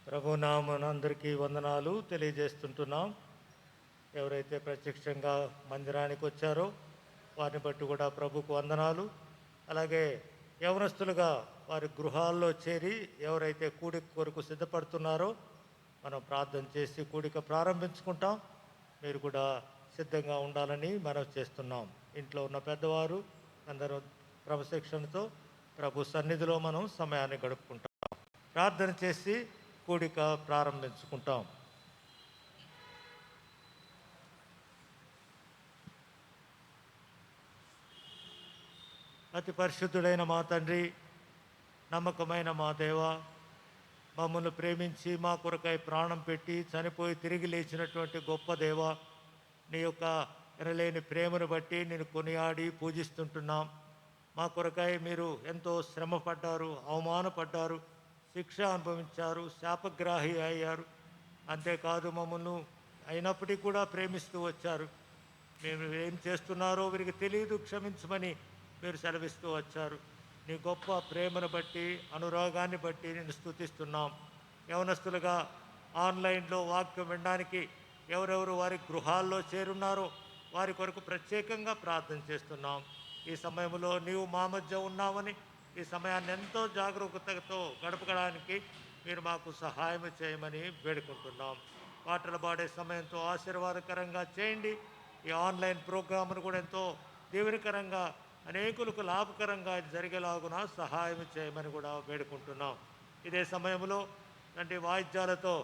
ప్రభునామనందరికీ వందనాలు తెలియజేస్తుంటున్నాం. ఎవరైతే ప్రత్యక్షంగా మందిరానికి వచ్చారో వారిని బట్టి కూడా ప్రభుకు వందనాలు. అలాగే యవనస్తులుగా వారి గృహాల్లో చేరి ఎవరైతే కూడిక కొరకు సిద్ధపడుతున్నారో మనం ప్రార్థన చేసి కూడిక ప్రారంభించుకుంటాం. మీరు కూడా సిద్ధంగా ఉండాలని మనం చేస్తున్నాం. ఇంట్లో ఉన్న పెద్దవారు అందరూ క్రమశిక్షణతో ప్రభు సన్నిధిలో మనం సమయాన్ని గడుపుకుంటాం. ప్రార్థన చేసి కూడిక ప్రారంభించుకుంటాం. అతి పరిశుద్ధుడైన మా తండ్రి, నమ్మకమైన మా దేవ, మమ్మల్ని ప్రేమించి మా కొరకై ప్రాణం పెట్టి చనిపోయి తిరిగి లేచినటువంటి గొప్ప దేవ, నీ యొక్క ఎనలేని ప్రేమను బట్టి నేను కొనియాడి పూజిస్తుంటున్నాం. మా కొరకై మీరు ఎంతో శ్రమ పడ్డారు, అవమానపడ్డారు, శిక్ష అనుభవించారు, శాపగ్రాహి అయ్యారు. అంతేకాదు మమ్మల్ని అయినప్పటికీ కూడా ప్రేమిస్తూ వచ్చారు. మేము ఏం చేస్తున్నారో వీరికి తెలియదు, క్షమించమని మీరు సెలవిస్తూ వచ్చారు. నీ గొప్ప ప్రేమను బట్టి, అనురాగాన్ని బట్టి నేను స్తుతిస్తున్నాం. యవనస్తులుగా ఆన్లైన్లో వాక్యం వినడానికి ఎవరెవరు వారి గృహాల్లో చేరున్నారో వారి కొరకు ప్రత్యేకంగా ప్రార్థన చేస్తున్నాం. ఈ సమయంలో నీవు మా మధ్య ఉన్నామని, ఈ సమయాన్ని ఎంతో జాగరూకతతో గడపడానికి మీరు మాకు సహాయం చేయమని వేడుకుంటున్నాం. పాటలు పాడే సమయంతో ఆశీర్వాదకరంగా చేయండి. ఈ ఆన్లైన్ ప్రోగ్రామ్ను కూడా ఎంతో దీవెనకరంగా, అనేకులకు లాభకరంగా జరిగేలాగున సహాయం చేయమని కూడా వేడుకుంటున్నాం. ఇదే సమయంలో అంటే వాయిద్యాలతో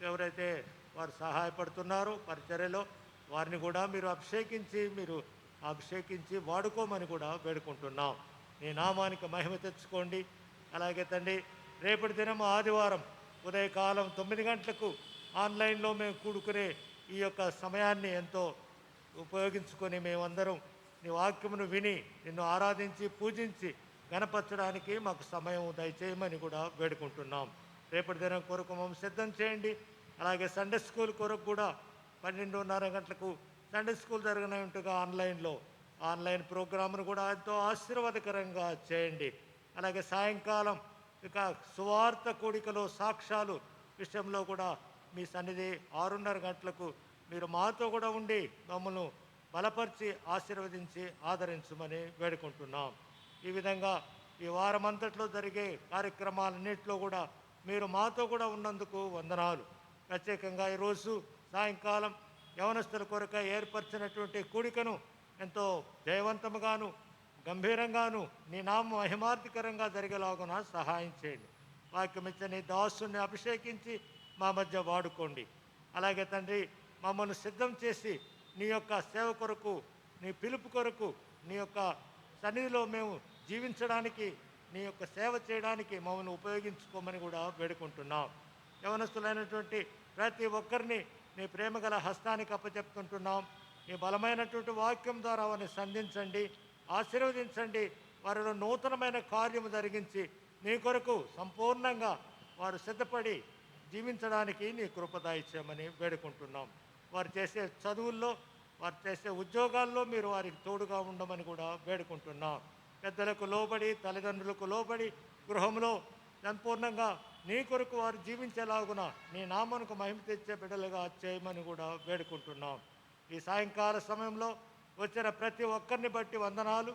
ఎవరైతే వారు సహాయపడుతున్నారో పరిచర్యలో వారిని కూడా మీరు అభిషేకించి వాడుకోమని కూడా వేడుకుంటున్నాం. నీ నామానికి మహిమ తెచ్చుకోండి. అలాగే తండ్రి, రేపటి దినం ఆదివారం ఉదయకాలం 9 గంటలకు ఆన్లైన్లో మేము కూడుకునే ఈ యొక్క సమయాన్ని ఎంతో ఉపయోగించుకొని మేమందరం నీ వాక్యమును విని నిన్ను ఆరాధించి పూజించి గణపరచడానికి మాకు సమయం దయచేయమని కూడా వేడుకుంటున్నాం. రేపటి దినం కొరకు మమ్మల్ని సిద్ధం చేయండి. అలాగే సండే స్కూల్ కొరకు కూడా 12:30 గంటలకు సండే స్కూల్ జరగనట్టుగా ఆన్లైన్ ప్రోగ్రామ్ను కూడా ఎంతో ఆశీర్వాదకరంగా చేయండి. అలాగే సాయంకాలం ఇక సువార్త కూడికలో సాక్ష్యాలు విషయంలో కూడా మీ సన్నిధి 6:30 గంటలకు మీరు మాతో కూడా ఉండి మమ్మల్ని బలపరిచి ఆశీర్వదించి ఆదరించమని వేడుకుంటున్నాం. ఈ విధంగా ఈ వారమంతట్లో జరిగే కార్యక్రమాలన్నింటిలో కూడా మీరు మాతో కూడా ఉన్నందుకు వందనాలు. ప్రత్యేకంగా ఈరోజు సాయంకాలం యవనస్తుల కొరకై ఏర్పరిచినటువంటి కూడికను ఎంతో జయవంతముగాను గంభీరంగాను నీ నామ మహిమార్థకరంగా జరిగేలాగున సహాయం చేయండి. వాక్యమిచ్చ నీ దాసుని అభిషేకించి మా మధ్య వాడుకోండి. అలాగే తండ్రి, మమ్మల్ని సిద్ధం చేసి నీ యొక్క సేవ కొరకు, నీ పిలుపు కొరకు, నీ యొక్క సన్నిధిలో మేము జీవించడానికి, నీ యొక్క సేవ చేయడానికి మమ్మల్ని ఉపయోగించుకోమని కూడా వేడుకుంటున్నాం. యవనస్తులైనటువంటి ప్రతి ఒక్కరిని నీ ప్రేమగల హస్తానికి అప్పచెప్తుంటున్నాం. నీ బలమైనటువంటి వాక్యం ద్వారా వారిని సంధించండి, ఆశీర్వదించండి. వారిలో నూతనమైన కార్యము జరిగించి నీ కొరకు సంపూర్ణంగా వారు సిద్ధపడి జీవించడానికి నీ కృప దయచేయమని వేడుకుంటున్నాం. వారు చేసే చదువుల్లో, వారు చేసే ఉద్యోగాల్లో మీరు వారికి తోడుగా ఉండమని కూడా వేడుకుంటున్నాం. పెద్దలకు లోబడి, తల్లిదండ్రులకు లోబడి గృహంలో సంపూర్ణంగా నీ కొరకు వారు జీవించేలాగున నీ నామమునకు మహిమ తెచ్చే బిడ్డలుగా చేయమని కూడా వేడుకుంటున్నాం. ఈ సాయంకాల సమయంలో వచ్చిన ప్రతి ఒక్కరిని బట్టి వందనాలు.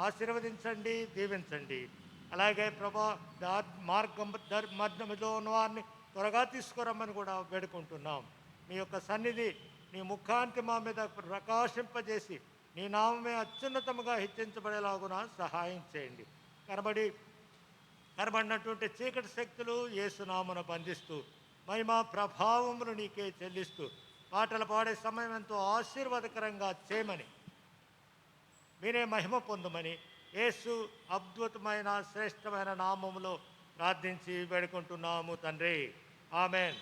ఆశీర్వదించండి, దీవించండి. అలాగే ప్రభా మధ్యలో ఉన్న వారిని త్వరగా తీసుకురమ్మని కూడా వేడుకుంటున్నాం. నీ యొక్క సన్నిధి, నీ ముఖాంతి మా మీద ప్రకాశింపజేసి నీ నామమే అత్యున్నతముగా హెచ్చించబడేలాగున సహాయం చేయండి. కనబడినటువంటి చీకటి శక్తులు యేసునామమున బంధిస్తూ మహిమా ప్రభావములు నీకే చెల్లిస్తూ పాటలు పాడే సమయం ఎంతో ఆశీర్వాదకరంగా చేయమని, మీరే మహిమ పొందమని యేసు అద్భుతమైన శ్రేష్టమైన నామములో ప్రార్థించి వేడుకుంటున్నాము తండ్రి. ఆమెన్.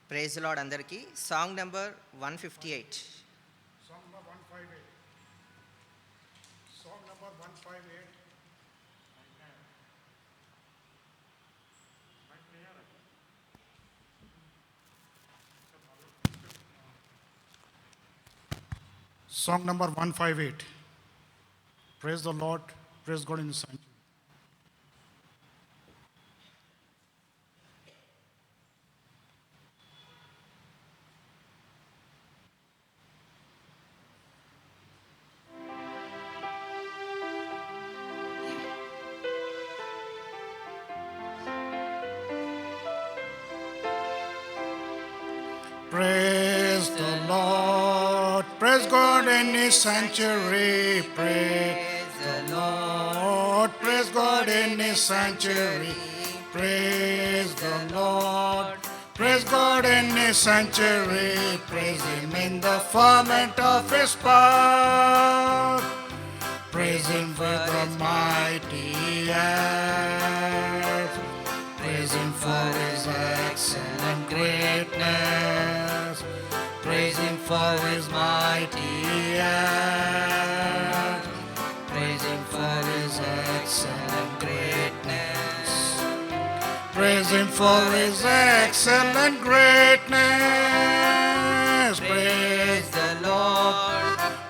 ప్రైజ్ లార్డ్ అందరికీ. Song number 158. Song number 158. Song number 158. Song number 158. Praise the Lord. Praise God in His sanctuary. Praise the Lord. Praise God in His sanctuary. Praise the Lord. Praise God in His sanctuary. Praise the Lord. Praise God in His sanctuary. Praise Him in the ferment of His power. Praise Him with the mighty acts. Praise Him for His excellent greatness. Praise Him for His mighty acts. Praise Him for His excellent greatness. Praise Him for His excellent greatness. Praise the Lord.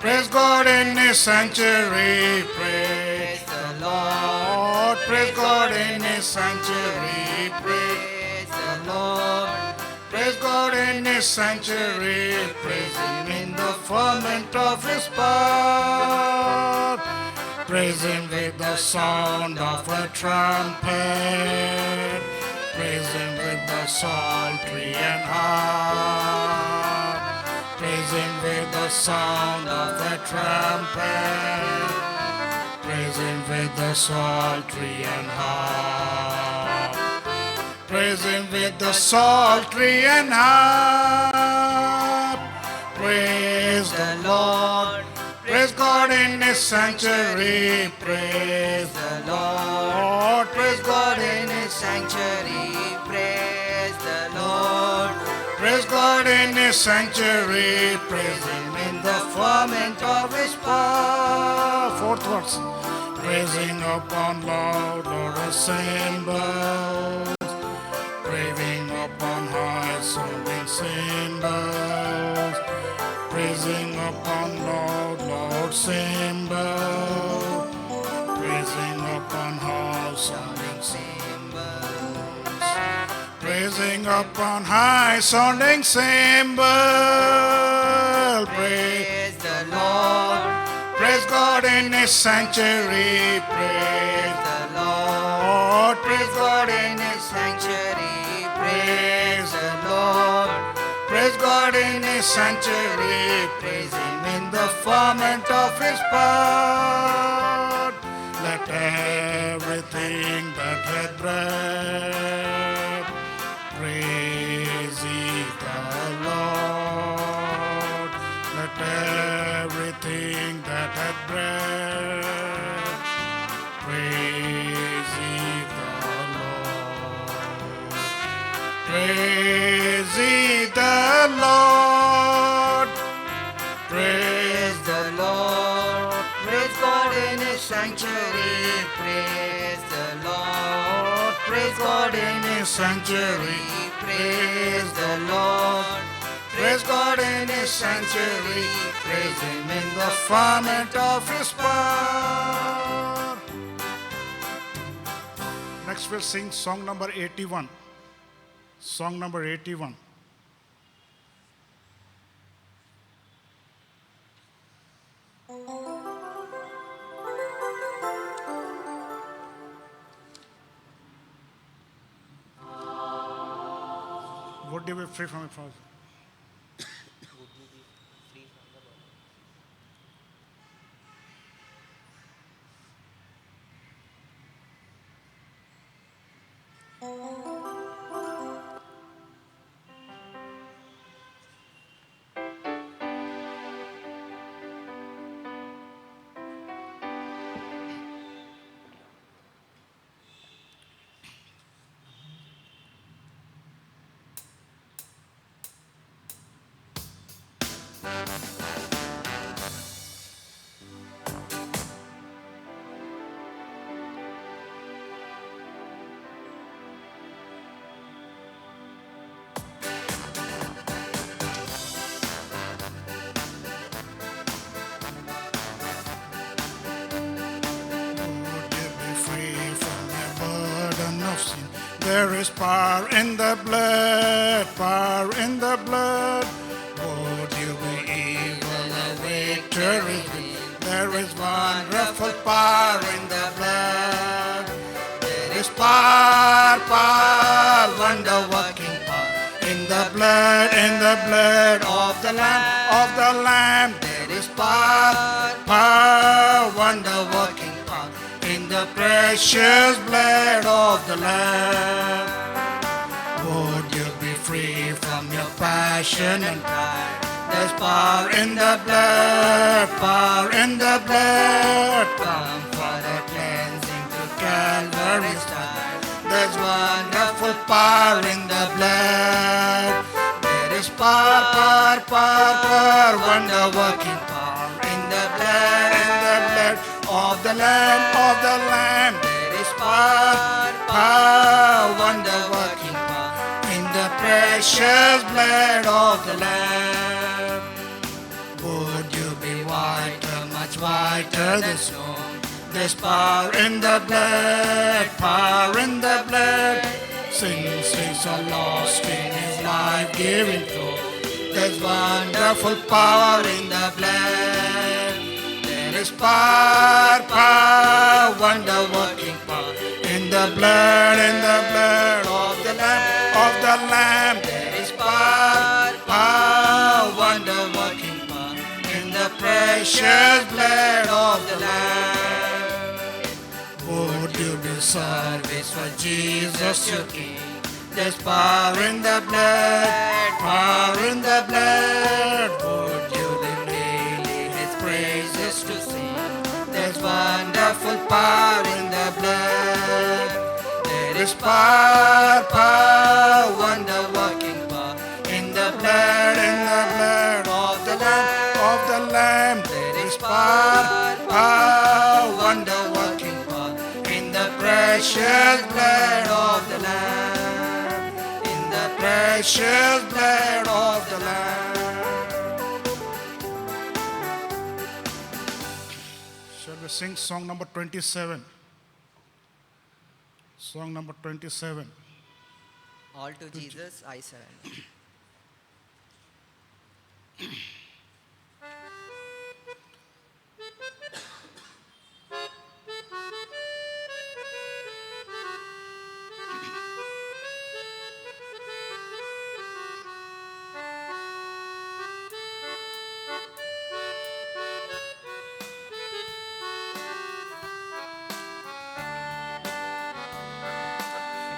Praise God in His sanctuary. Praise the Lord. Praise God in His sanctuary. Praise the Lord. Praise God in His sanctuary. Praise Him in the ferment of His power. Praise Him with the sound of a trumpet. Praise Him with the psaltery and harp. Praise Him with the sound of a trumpet. Praise Him with the psaltery and harp. Praise Him with the psaltery and harp. Praise the Lord. Praise God in His sanctuary. Praise the Lord. Praise God in His sanctuary. Praise the Lord. Praise God in His sanctuary. Praise Him in the ferment of His power. Fourth verse. Praising upon loud Lord cymbals. Praising upon high sounding cymbals. Praising upon loud cymbals. Praising upon high sounding cymbals. Praising upon high sounding cymbal. Praise the Lord. Praise God in His sanctuary. Praise the Lord. Praise God in His sanctuary. Praise the Lord. Praise God in His sanctuary. Praise Him in the ferment of His power. Let everything that hath breath praise ye the Lord. Let everything that hath breath praise ye the Lord. Praise ye the Lord. Praise the Lord. Praise God in His sanctuary. Praise the Lord. Praise God in His sanctuary. Praise the Lord. Praise God in His sanctuary. Praise Him in the ferment of His power. Next we'll sing song number 81. Song number 81. Would you be free from it, Father? There is power in the blood, power in the blood. Would you be evil, the victory? There is wonderful power in the blood. There is power, power, wonder-working power in the blood of the Lamb, There is power, power, wonder-working power in the precious blood of the Lamb. Would you be free from your passion and pride? There's power in the blood, power in the blood. Come for the cleansing to Calvary's side. There's wonderful power in the blood. There is power, power, power, power, wonder-working power in the blood of the Lamb, There is power, power, wonder-working power in the precious blood of the Lamb. Would you be whiter, much whiter than snow? There's power in the blood, power in the blood. Sin stains are lost in His life-giving flow. There's wonderful power in the blood. There is power, power, wonder-working power in the blood of the Lamb, There is power, power, wonder-working power in the precious blood of the Lamb. Would you do service for Jesus your King? There's power in the blood, power in the blood. Would you live daily His praises to sing? There's wonderful power in the blood. There is power, power, wonder-working power in the blood of the Lamb, There is power, power, wonder-working power in the precious blood of the Lamb, in the precious blood of the Lamb. Shall we sing song number 27? Song number 27. All to Jesus I surrender.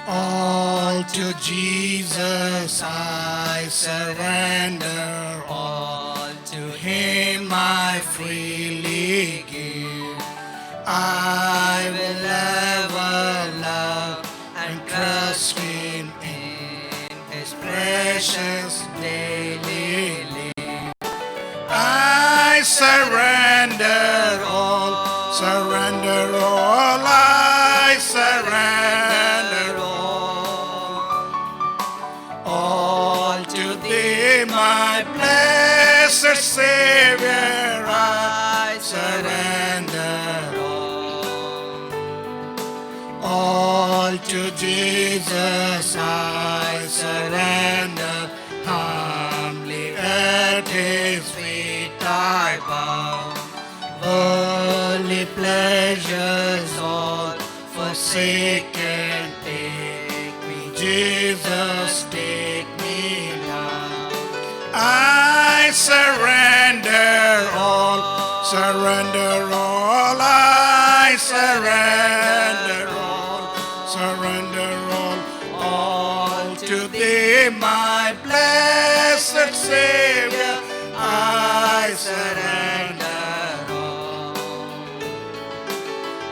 All to Jesus I surrender, all to Him I freely give. I will ever love and trust Him in His precious daily life. I surrender all, I surrender all to Thee, my blessed Savior, I surrender all to Jesus I surrender, humbly at His feet I bow. Worldly pleasures all forsaken, take me, Jesus, take me now. I surrender all, I surrender all to Thee, my blessed Savior, I surrender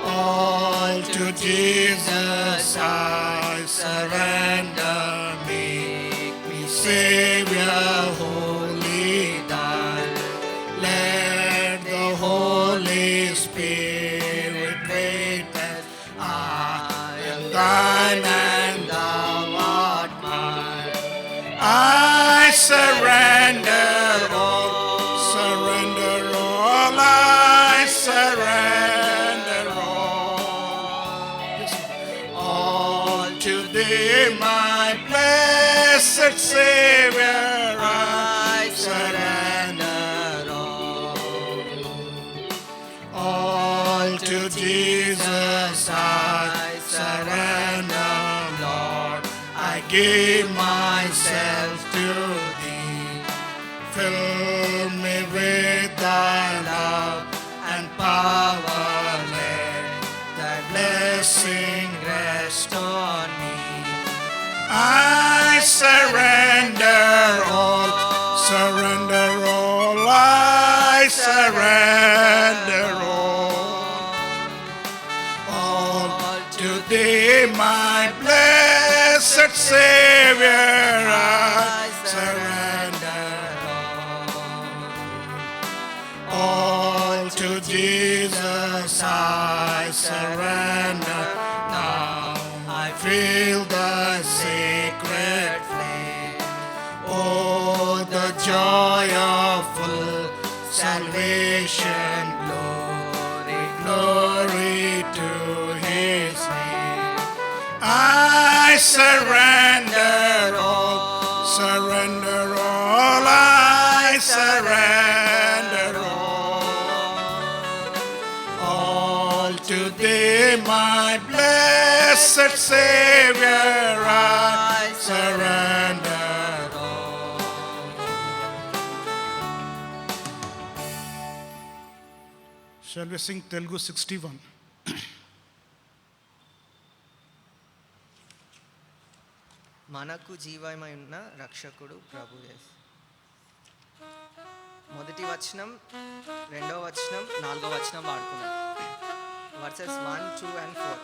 all to Jesus I surrender. Make me Savior, wholly Thine. Let the Holy Spirit witness I am Thine and Thou art mine. I surrender all, I surrender all to to thee, my blessed Savior, I I surrender. All to Jesus I surrender, Lord. I give myself to thee. Fill me with thy love and power. Let thy blessing rest on me. I surrender all, surrender all, I surrender all to thee, my blessed Savior, I surrender all to Jesus I surrender. Now I feel the sacred flame. Oh, the joy of full salvation. Glory, glory to his name. I surrender all, surrender all, I surrender all to thee, my blessed Savior, I surrender all. Shall we sing Telugu 61? మనకు జీవమై ఉన్న రక్షకుడు ప్రభు యేసు. మొదటి వచనం, రెండవ వచనం, నాలుగవ వచనం వాడుకున్నాం. Versus 1, 2 and 4.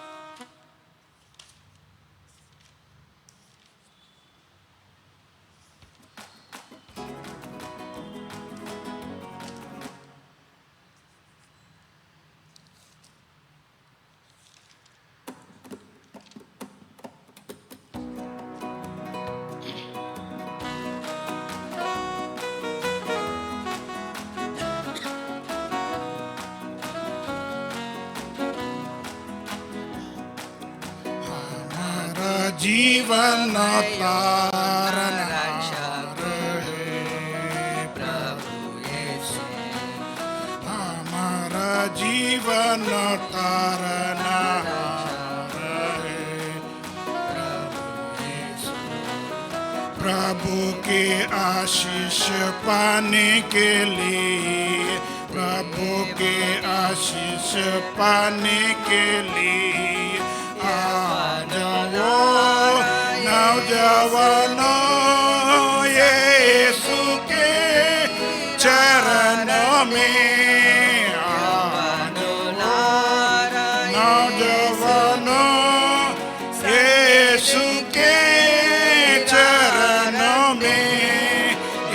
जीवन तारण प्रभु यीशु, हमारा जीवन तारण प्रभु के आशीष पाने के लिए, प्रभु के आशीष पाने के लिए नौजवानों यीशु के चरणों में, नौजवानों यीशु के चरणों में,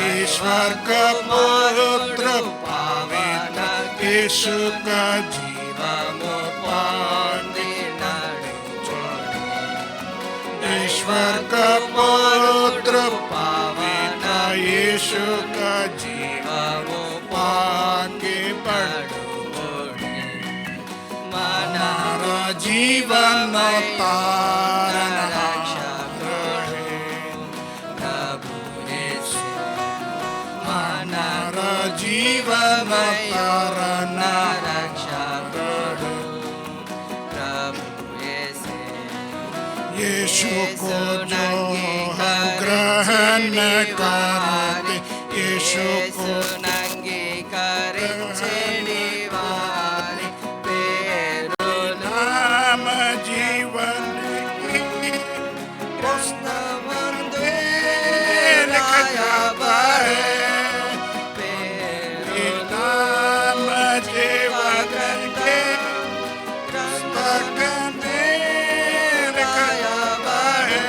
ईश्वर का पुत्र पवित्र यीशु का जीवन पान, ईश्वर का पुत्र पवित्र यीशु का जीवन पाके पढ़ोगे, हमारा जीवन तारण प्रभु यीशु, हमारा जीवन तारण यीशु को जो हम ग्रहण करते, यीशु को अंगीकరించేడి వారి పేరు नाम जीवन పుస్తకమందు लिखा है, పేరు नाम जीवन के पुस्तक में लिखा है,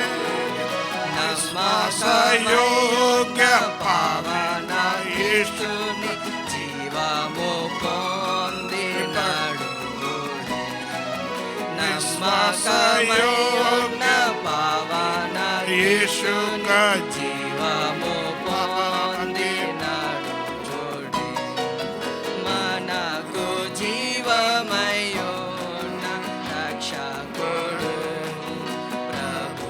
सहयोग्य पावन यीशु జీవము పొందినాడు, सहयोग పావన यीशु का జీవము పొందినాడు, మనకు జీవమయున్న రక్షకుడు ప్రభు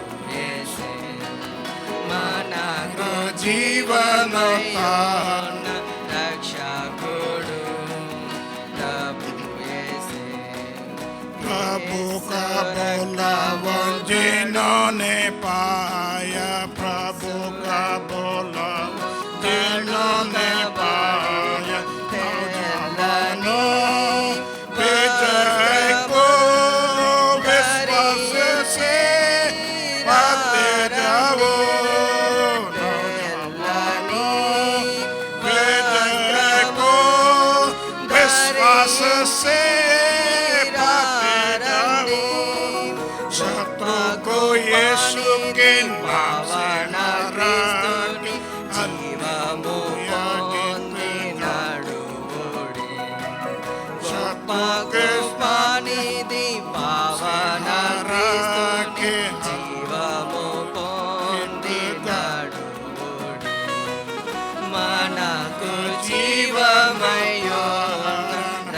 జీవనదాత రక్షకుడు ప్రభు యేసే प्रभु का बोलावन जिन्होंने पाया प्रभु का बोलावन जिन्होंने पाया नौजवानों विजय को विश्वास से पाते जाओ नौजवानों विजय को विश्वास से शत्रु को यीशु के नाम से हरा के జీవము పొందినాడుడి గొప్పనిది పావన క్రీస్తుని జీవము పొందినాడుడి మనకు జీవమయ్యో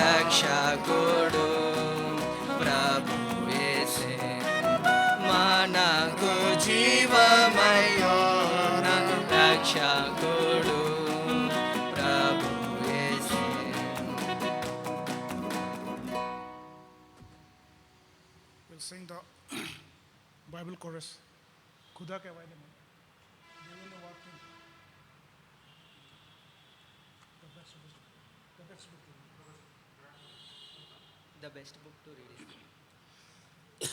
రక్షకుడు ప్రభు యేసే మనకు జీవమయ్యో రక్షకుడు ప్రభు యేసే We'll sing the Bible chorus. खुदा के वायदे में देवों ने वाक्य the best book the best book to read is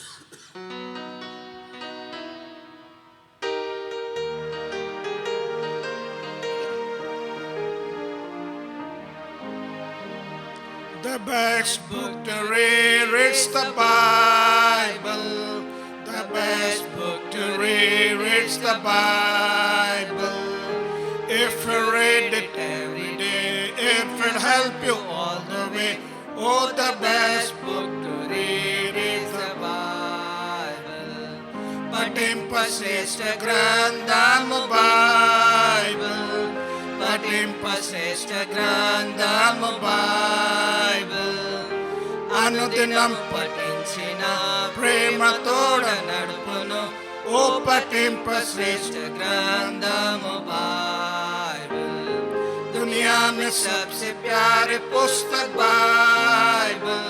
The best book to read is the Bible. The best book to read is the Bible. If you read it every day, it will help you all the way. Oh, the best book to read is the Bible. పఠింపశ్రేష్ఠ గ్రంథము Bible పఠింపశ్రేష్ఠ గ్రంథము Bible అనుదినం పఠించిన ప్రేమతోడ నడుపును ఓ పఠింపశ్రేష్ఠ గ్రంథము Bible दुनिया में सबसे प्यारे पुस्तक Bible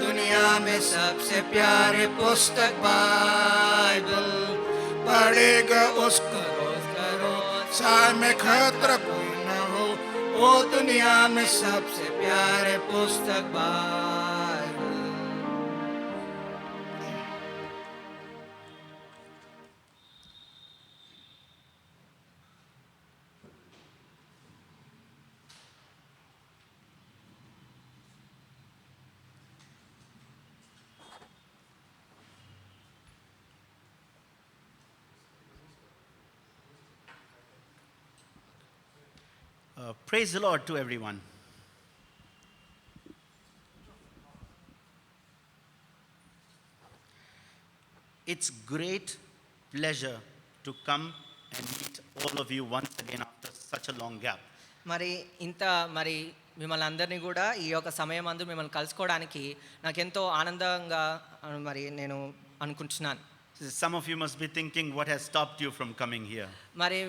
दुनिया में सबसे प्यारे पुस्तक बाइबल पढ़ेगा उसको रोज करो साय में खतरा कोई न हो ओ दुनिया में सबसे प्यारे पुस्तक Bible Praise the Lord to everyone. It's great pleasure to come and meet all of you once again after such a long gap. మరి ఇంత మరి మిమ్మల్ని అందరినీ కూడా ఈ యొక్క సమయం అందు మిమ్మల్ని కలుసుకోవడానికి నాకెంతో ఆనందంగా మరి నేను అనుకుంటున్నాను. Some of you must be thinking, what has stopped you from coming here? మరి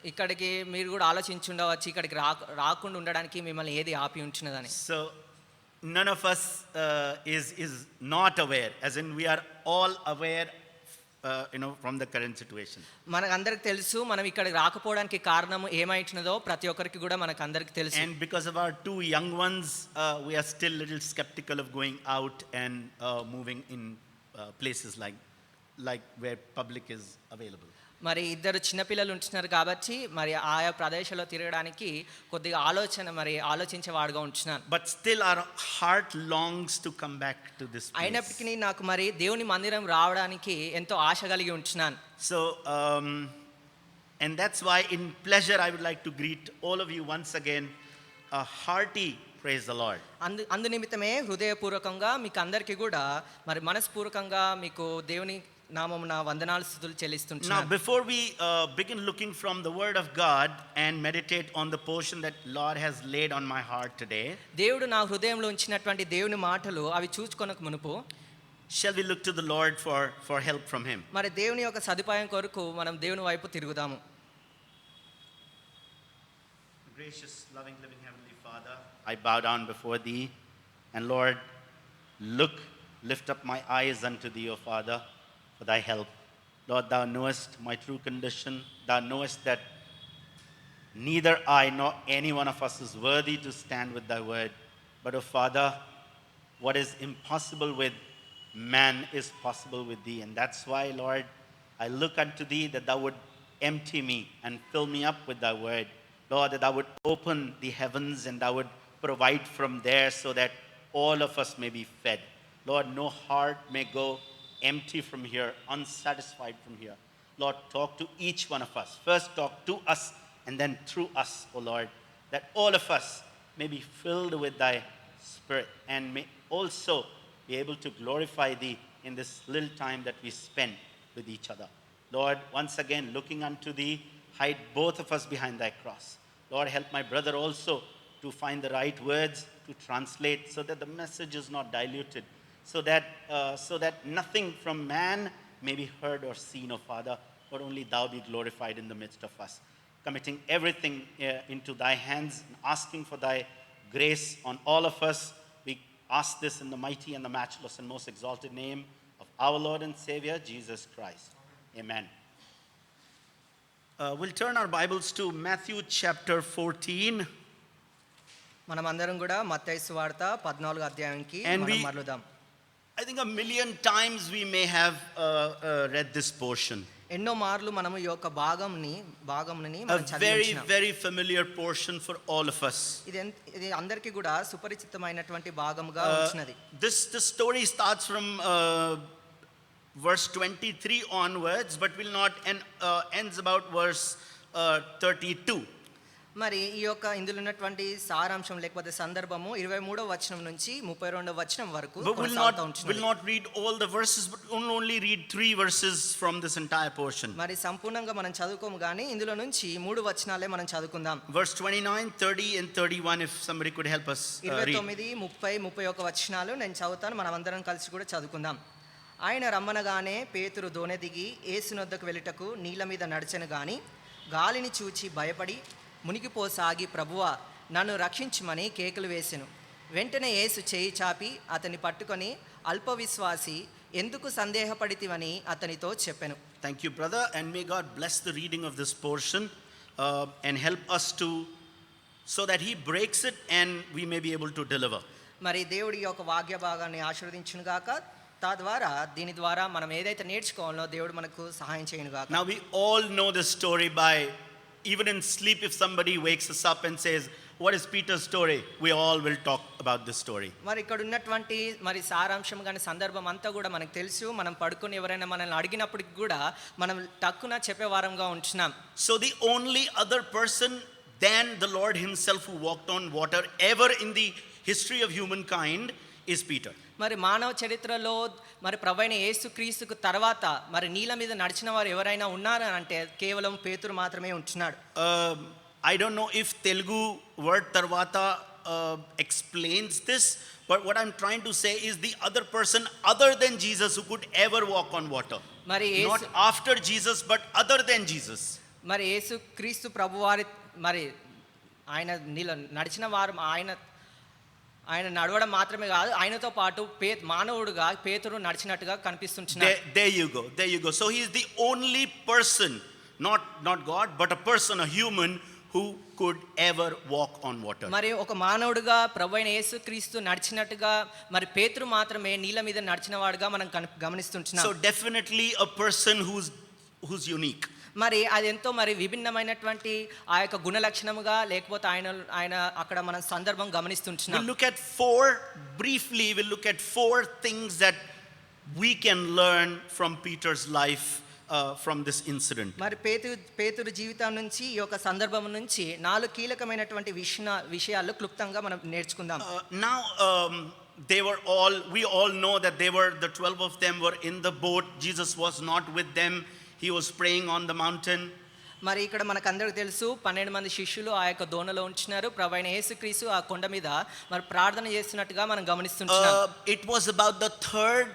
ఇక్కడికి మీరు కూడా ఆలోచించుండవచ్చు, ఇక్కడికి రాకుండా ఉండడానికి మిమ్మల్ని ఏది ఆపి ఉంచినదని. So none of us is not aware, as in we are all aware from the current situation. మనకు అందరికి తెలుసు మనం ఇక్కడికి రాకపోవడానికి కారణం ఏమైందో ప్రతి ఒక్కరికి కూడా మనకు అందరికి తెలుసు. And because of our two young ones, we are still little skeptical of going out and moving in places like where public is available. మరి ఇద్దరు చిన్నపిల్లలు ఉంటున్నారు కాబట్టి మరి ఆయా ప్రదేశాల్లో తిరగడానికి కొద్దిగా ఆలోచించేవాడుగా ఉంటున్నాను. But still our heart longs to come back to this place. అయినప్పటికీ నాకు మరి దేవుని మందిరం రావడానికి ఎంతో ఆశ కలిగి ఉంటున్నాను. So and that's why in pleasure I would like to greet all of you once again a hearty praise the Lord. అందు నిమిత్తమే హృదయపూర్వకంగా మీకు అందరికీ కూడా మరి మనస్పూర్వకంగా మీకు దేవుని నామమున వందనాలు స్తుతులు చెల్లిస్తున్నాను. Now before we begin looking from the word of God and meditate on the portion that Lord has laid on my heart today, దేవుడు నా హృదయంలో ఉంచినటువంటి దేవుని మాటలు అవి చూచుకొనక మునుపు shall we look to the Lord for help from him? మరి దేవుని యొక్క సదుపాయం కొరకు మనం దేవుని వైపు తిరుగుదాము. Gracious, loving, living Heavenly Father, I bow down before Thee, and Lord, lift up my eyes unto Thee, O Father, for Thy help. Lord, Thou knowest my true condition. Thou knowest that neither I nor any one of us is worthy to stand with Thy word. But, O Father, what is impossible with man is possible with Thee. And that's why, Lord, I look unto Thee that Thou would empty me and fill me up with Thy word. Lord, that Thou would open the heavens and Thou would provide from there so that all of us may be fed. Lord, no heart may go empty from here, unsatisfied from here. Lord, talk to each one of us. First talk to us and then through us, O Lord, that all of us may be filled with Thy Spirit and may also be able to glorify Thee in this little time that we spend with each other. Lord, once again, looking unto Thee, hide both of us behind Thy cross. Lord, help my brother also to find the right words to translate so that the message is not diluted, so that nothing from man may be heard or seen, O Father, but only Thou be glorified in the midst of us. Committing everything into Thy hands and asking for Thy grace on all of us. We ask this in the mighty and the matchless and most exalted name of our Lord and Savior, Jesus Christ. Amen. We'll turn our Bibles to Matthew chapter 14. మనమందరం కూడా మత్తయి సువార్త 14 అధ్యాయానికి And మనం we- మరలుదాం. I think a million times we may have read this portion. ఎన్నో మార్లు మనము ఈ యొక్క భాగంని A మనం very, చదివించినాం. very familiar portion for all of us. ఇది అందరికీ కూడా సుపరిచితమైనటువంటి భాగముగా ఉంచినది. This story starts from verse 23 onwards, but will not ends about verse 32. మరి ఈ యొక్క ఇందులో ఉన్నటువంటి సారాంశం లేకపోతే సందర్భము 23వ వచనం నుంచి 32వ వచనం వరకు But we'll కొనసాగుతూ ఉంటున్నది. not read all the verses, but we'll only read 3 verses from this entire portion. మరి సంపూర్ణంగా మనం చదువుకోము కానీ ఇందులో నుంచి 3 వచనాలే మనం చదువుకుందాం. Verse 29, 30 and 31, if somebody could help us read. 29, 30, 31 వచనాలు నేను చదువుతాను. మనం అందరం కలిసి కూడా చదువుకుందాం. ఆయన రమ్మనగానే పేతురు దోణి దిగి యేసునొద్దకు వెళ్ళుటకు నీళ్ళ మీద నడిచెను గాని గాలిని చూచి భయపడి మునిగిపోసాగి ప్రభువా నన్ను రక్షించమని కేకలు వేసెను. వెంటనే యేసు చేయి చాపి అతన్ని పట్టుకొని అల్పవిశ్వాసి ఎందుకు సందేహపడితివని అతనితో చెప్పెను. Thank you, brother, and may God bless the reading of this portion and help us to, so that He breaks it and we may be able to deliver. మరి దేవుడి యొక్క వాక్య భాగాన్ని ఆశీర్వదించును గాక. తద్వారా దీని ద్వారా మనం ఏదైతే నేర్చుకోవాలో దేవుడు మనకు సహాయం చేయను గాక. Now we all know this story by, even in sleep, if somebody wakes us up and says, what is Peter's story? We all will talk about this story. మరి ఇక్కడ ఉన్నటువంటి మరి సారాంశం కానీ సందర్భం అంతా కూడా మనకు తెలుసు. మనం పడుకొని ఎవరైనా మనల్ని అడిగినప్పటికి కూడా మనం టక్కున చెప్పేవారంగా ఉంటున్నాం. So the only other person than the Lord Himself who walked on water ever in the history of humankind is Peter. మరి మానవ చరిత్రలో మరి ప్రభువైన యేసుక్రీస్తుకు తర్వాత మరి నీళ్ళ మీద నడిచిన వారు ఎవరైనా ఉన్నారని అంటే కేవలం పేతురు మాత్రమే ఉంటున్నాడు. I don't know if Telugu word tarvata explains this, but what I'm trying to say is the other person other than Jesus who could ever walk on water. మరి Not after Jesus, but other than Jesus. మరి యేసుక్రీస్తు ప్రభువారి మరి ఆయన నీళ్ళ నడిచిన వారు ఆయన నడవడం మాత్రమే కాదు, ఆయనతో పాటు మానవుడుగా పేతురు నడిచినట్టుగా కనిపిస్తున్నాడు. There you go. So he is the only person, not God, but a person, a human who could ever walk on water. మరి ఒక మానవుడుగా ప్రభువైన యేసుక్రీస్తు నడిచినట్టుగా మరి పేతురు మాత్రమే నీళ్ళ మీద నడిచిన వాడుగా మనం గమనిస్తున్నాం. So definitely a person who's unique. మరి అది ఎంతో మరి విభిన్నమైనటువంటి ఆ యొక్క గుణ లక్షణముగా లేకపోతే ఆయన అక్కడ మనం సందర్భం గమనిస్తున్నాం. We'll look at four things that we can learn from Peter's life from this incident. మరి పేతురు జీవితం నుంచి ఈ యొక్క సందర్భం నుంచి 4 కీలకమైనటువంటి విషయాలు క్లుప్తంగా మనం నేర్చుకుందాం. Now we all know that the 12 of them were in the boat. Jesus was not with them. He was praying on the mountain. మరి ఇక్కడ మనకందరికీ తెలుసు 12 మంది శిష్యులు ఆ యొక్క దోణిలో ఉంటున్నారు. ప్రభువైన యేసుక్రీస్తు ఆ కొండ మీద మరి ప్రార్థన చేస్తున్నట్టుగా మనం గమనిస్తున్నాం. It was about the third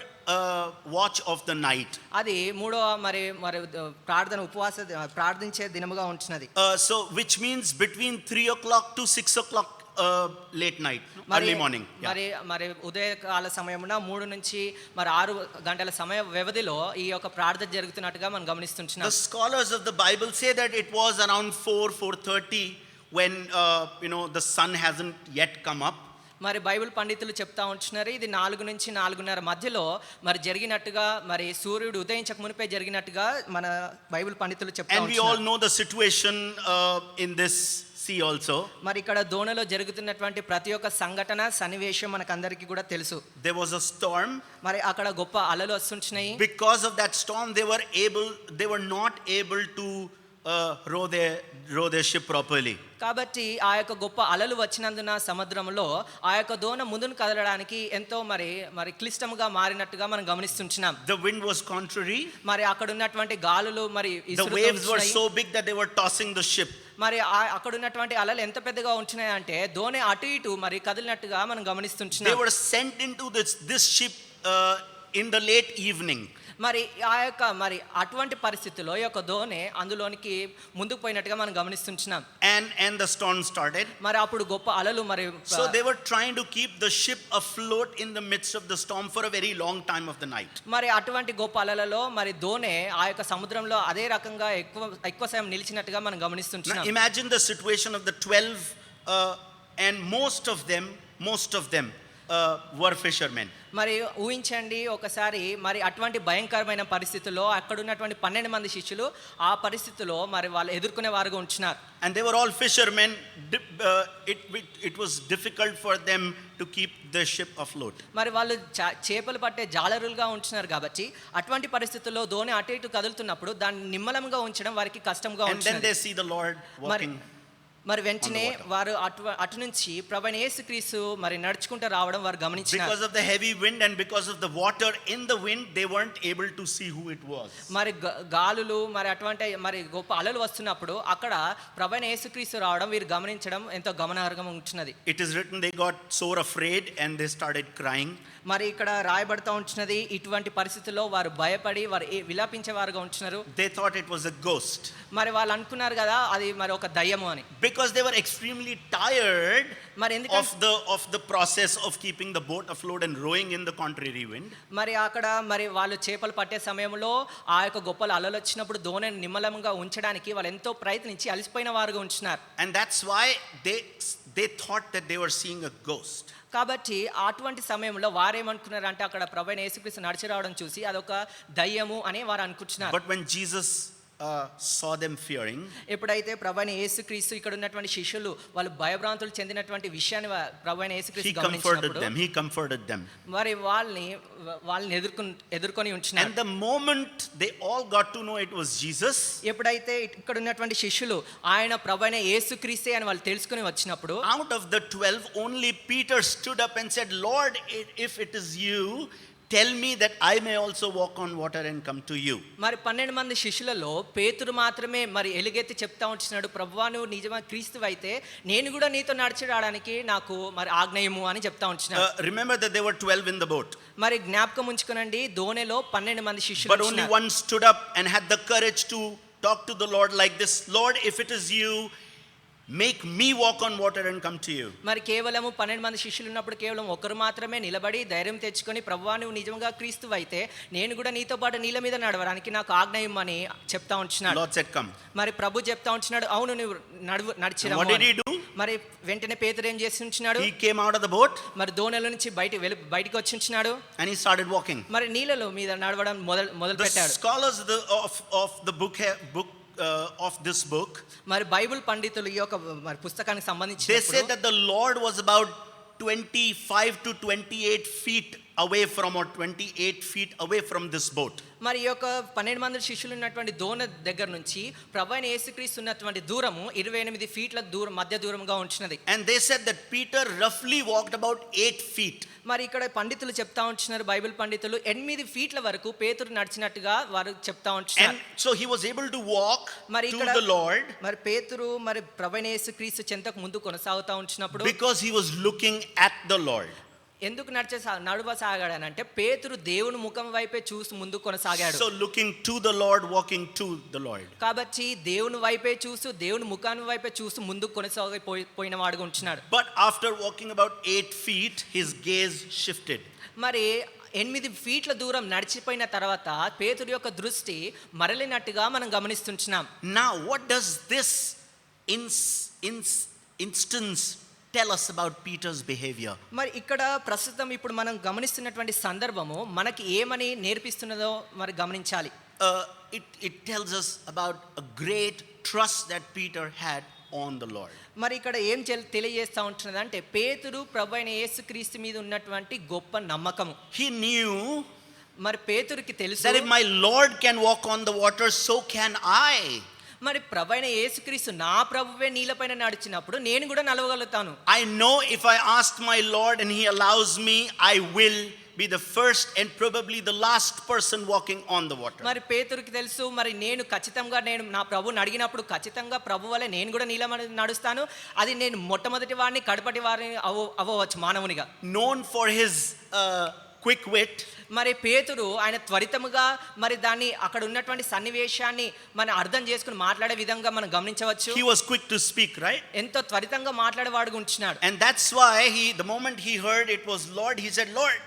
watch of the night. అది మూడవ మరి మరి ప్రార్థన ఉపవాస ప్రార్థించే దినముగా ఉంటున్నది. So which means between 3 o'clock to 6 o'clock late night, మరి early morning. Yeah. మరి మరి ఉదయకాల సమయమున 3 నుంచి మరి 6 గంటల సమయ వ్యవధిలో ఈ యొక్క ప్రార్థన జరుగుతున్నట్టుగా మనం గమనిస్తుంటున్నాం. The scholars of the Bible say that it was around 4:30 when the sun hasn't yet come up. మరి బైబిల్ పండితులు చెప్తా ఉంటున్నారు ఇది 4 నుంచి 4:30 మధ్యలో మరి జరిగినట్టుగా మరి సూర్యుడు ఉదయించక మునిపే జరిగినట్టుగా మన బైబిల్ పండితులు చెప్తా And we all ఉంటున్నారు. know the situation in this sea also. మరి ఇక్కడ దోణిలో జరుగుతున్నటువంటి ప్రతి ఒక్క సంఘటన సన్నివేశం మనకందరికీ కూడా తెలుసు. There was a storm. మరి అక్కడ గొప్ప అలలు వస్తుంటున్నాయి. Because of that storm they were not able to row their ship properly. కాబట్టి ఆ యొక్క గొప్ప అలలు వచ్చినందున సముద్రంలో ఆ యొక్క దోణ ముందుకు కదలడానికి ఎంతో మరి క్లిష్టంగా మారినట్టుగా మనం గమనిస్తుంటున్నాం. The wind was contrary. మరి అక్కడ ఉన్నటువంటి గాలులు మరి The waves were so big that they were tossing the ship. మరి అక్కడ ఉన్నటువంటి అలలు ఎంత పెద్దగా ఉంటున్నాయి అంటే దోణి అటు ఇటు మరి కదిలినట్టుగా మనం They గమనిస్తుంటున్నాం. were sent into this ship in the late evening. మరి ఆ యొక్క మరి అటువంటి పరిస్థితుల్లో ఈ యొక్క దోణి అందులోనికి ముందుకు పోయినట్టుగా మనం గమనిస్తుంటున్నాం. And the storm started. మరి అప్పుడు గొప్ప అలలు మరి So they were trying to keep the ship afloat in the midst of the storm for a very long time of the night. మరి అటువంటి గొప్ప అలలలో మరి దోణి ఆ యొక్క సముద్రంలో అదే రకంగా ఎక్కువ సమయం నిలిచినట్టుగా మనం Now గమనిస్తుంటున్నాం. imagine the situation of the 12 and most of them were fishermen. మరి ఊహించండి ఒకసారి మరి అటువంటి భయంకరమైన పరిస్థితుల్లో అక్కడ ఉన్నటువంటి 12 మంది శిష్యులు ఆ పరిస్థితిలో మరి వాళ్ళు ఎదుర్కొనే వారుగా ఉంటున్నారు. And they were all fishermen. It was difficult for them to keep the ship afloat. మరి వాళ్ళు చేపలు పట్టే జాలరులుగా ఉంటున్నారు కాబట్టి అటువంటి పరిస్థితుల్లో దోణి అటు ఇటు కదులుతున్నప్పుడు దాన్ని నిమ్మలంగా ఉంచడం వారికి కష్టంగా And then ఉంటుంది. they see the Lord walking. మరి వెంటనే వారు అటు నుంచి ప్రభువైన యేసుక్రీస్తు మరి నడుచుకుంటూ రావడం వారు గమనించారు. Because of the heavy wind and because of the water in the wind, they weren't able to see who it was. మరి గాలులు మరి అటువంటి మరి గొప్ప అలలు వస్తున్నప్పుడు అక్కడ ప్రభువైన యేసుక్రీస్తు రావడం వీరు గమనించడం ఎంతో గమనార్హంగా ఉంటున్నది. It is written they got sore afraid and they started crying. మరి ఇక్కడ రాయబడతా ఉంటున్నది ఇటువంటి పరిస్థితుల్లో వారు భయపడి వారు విలాపించేవారుగా ఉంటున్నారు. They thought it was a ghost. మరి వాళ్ళు అనుకున్నారు కదా అది మరి ఒక దయ్యము అని. Because they were extremely tired మరి ఎందుకంటే of the process of keeping the boat afloat and rowing in the contrary wind. మరి అక్కడ మరి వాళ్ళు చేపలు పట్టే సమయంలో ఆ యొక్క గొప్ప అలలు వచ్చినప్పుడు దోణిని నిమ్మలంగా ఉంచడానికి వాళ్ళు ఎంతో ప్రయత్నించి అలసిపోయిన వారుగా ఉంటున్నారు. And that's why they thought that they were seeing a ghost. కాబట్టి అటువంటి సమయంలో వారేమనుకున్నారు అంటే అక్కడ ప్రభువైన యేసుక్రీస్తు నడిచి రావడం చూసి అదొక దయ్యము అని వారు అనుకుంటున్నారు. But when Jesus saw them fearing, ఎప్పుడైతే ప్రభువైన యేసుక్రీస్తు ఇక్కడ ఉన్నటువంటి శిష్యులు వాళ్ళు భయభ్రాంతులు చెందినటువంటి విషయాన్ని ప్రభువైన యేసుక్రీస్తు గమనించినప్పుడు he comforted them. మరి వాళ్ళని ఎదుర్కొని ఉంటున్నారు. And the moment they all got to know it was Jesus, ఎప్పుడైతే ఇక్కడ ఉన్నటువంటి శిష్యులు ఆయన ప్రభువైన యేసుక్రీస్తే అని వాళ్ళు తెలుసుకుని వచ్చినప్పుడు out of the 12 only Peter stood up and said, Lord, if it is you, tell me that I may also walk on water and come to you. మరి 12 మంది శిష్యులలో పేతురు మాత్రమే మరి ఎలుగెత్తి చెప్తా ఉంటున్నాడు, ప్రభువా నువ్వు నిజమా క్రీస్తువు అయితే నేను కూడా నీతో నడిచి రావడానికి నాకు మరి ఆజ్ఞయము అని చెప్తా ఉంటున్నాడు. Remember that there were 12 in the boat. మరి జ్ఞాపకం ఉంచుకోనండి దోణిలో 12 మంది శిష్యులు But only one stood up and had the courage to talk to the Lord like this, Lord, if it is you, make me walk on water and come to you. మరి కేవలము 12 మంది శిష్యులు ఉన్నప్పుడు కేవలం ఒకరు మాత్రమే నిలబడి ధైర్యం తెచ్చుకొని ప్రభువా నువ్వు నిజంగా క్రీస్తువు అయితే నేను కూడా నీతో పాటు నీళ్ళ మీద నడవడానికి నాకు ఆజ్ఞ ఇమ్మని చెప్తా ఉంటున్నాడు. Lord said, come. మరి ప్రభు చెప్తా ఉంటున్నాడు అవును నువ్వు నడిచిరా. What did he do? మరి వెంటనే పేతురు ఏం చేసి ఉంటున్నాడు? He came out of the boat. మరి దోణిలో నుంచి బయటికి వచ్చి ఉంటున్నాడు. And he started walking. మరి నీళ్ళలో మీద నడవడం మొదలు The పెట్టాడు. scholars of the book of this book, మరి బైబిల్ పండితులు ఈ యొక్క మరి పుస్తకానికి సంబంధించి they said that the Lord was about 25 to 28 feet away from, or 28 feet away from this boat. మరి ఈ యొక్క 12 మంది శిష్యులు ఉన్నటువంటి దోణి దగ్గర నుంచి ప్రభువైన యేసుక్రీస్తు ఉన్నటువంటి దూరము 28 ఫీట్ల మధ్య దూరంగా ఉంటున్నది. And they said that Peter roughly walked about 8 feet. మరి ఇక్కడ పండితులు చెప్తా ఉంటున్నారు, బైబిల్ పండితులు 8 ఫీట్ల వరకు పేతురు నడిచినట్టుగా వారు చెప్తా ఉంటున్నారు. And so he was able to walk to the Lord. మరి పేతురు మరి ప్రభువైన యేసుక్రీస్తు చెంతకు ముందు కొనసాగుతా ఉంటున్నప్పుడు because he was looking at the Lord. ఎందుకు నడవసాగాడనంటే పేతురు దేవుని ముఖం వైపే చూసి ముందు కొనసాగాడు. So looking to the Lord, walking to the Lord. కాబట్టి దేవుని వైపే చూస్తూ దేవుని ముఖాన్ని వైపే చూస్తూ ముందు కొనసాగిపోయిన వాడుగా ఉంటున్నాడు. But after walking about 8 feet, his gaze shifted. మరి 8 ఫీట్ల దూరం నడిచిపోయిన తర్వాత పేతురు యొక్క దృష్టి మరలినట్టుగా మనం గమనిస్తుంటున్నాం. Now, what does this instance tell us about Peter's behavior? మరి ఇక్కడ ప్రస్తుతం ఇప్పుడు మనం గమనిస్తున్నటువంటి సందర్భము మనకి ఏమని నేర్పిస్తున్నదో మరి గమనించాలి. It tells us about a great trust that Peter had on the Lord. మరి ఇక్కడ ఏం తెలియజేస్తా ఉంటున్నది అంటే పేతురు ప్రభువైన యేసుక్రీస్తు మీద ఉన్నటువంటి గొప్ప నమ్మకము. He knew మరి పేతురుకి తెలుసు that if my Lord can walk on the water, so can I. మరి ప్రభువైన యేసుక్రీస్తు నా ప్రభువే నీళ్ళపైన నడిచినప్పుడు నేను కూడా నడవగలుగుతాను. I know if I ask my Lord and he allows me, I will be the first and probably the last person walking on the water. మరి పేతురుకి తెలుసు మరి నేను ఖచ్చితంగా నా ప్రభువుని అడిగినప్పుడు ఖచ్చితంగా ప్రభు వలె నేను కూడా నీళ్ళ నడుస్తాను. అది నేను మొట్టమొదటి వాడిని కడపటి వారిని అవ్వవచ్చు మానవునిగా. Known for his quick wit. మరి పేతురు ఆయన త్వరితముగా మరి దాన్ని అక్కడ ఉన్నటువంటి సన్నివేశాన్ని మనం అర్థం చేసుకుని మాట్లాడే విధంగా మనం గమనించవచ్చు. He was quick to speak, right? ఎంతో త్వరితంగా మాట్లాడేవాడుగా ఉంటున్నాడు. And that's why the moment he heard it was Lord, he said, Lord,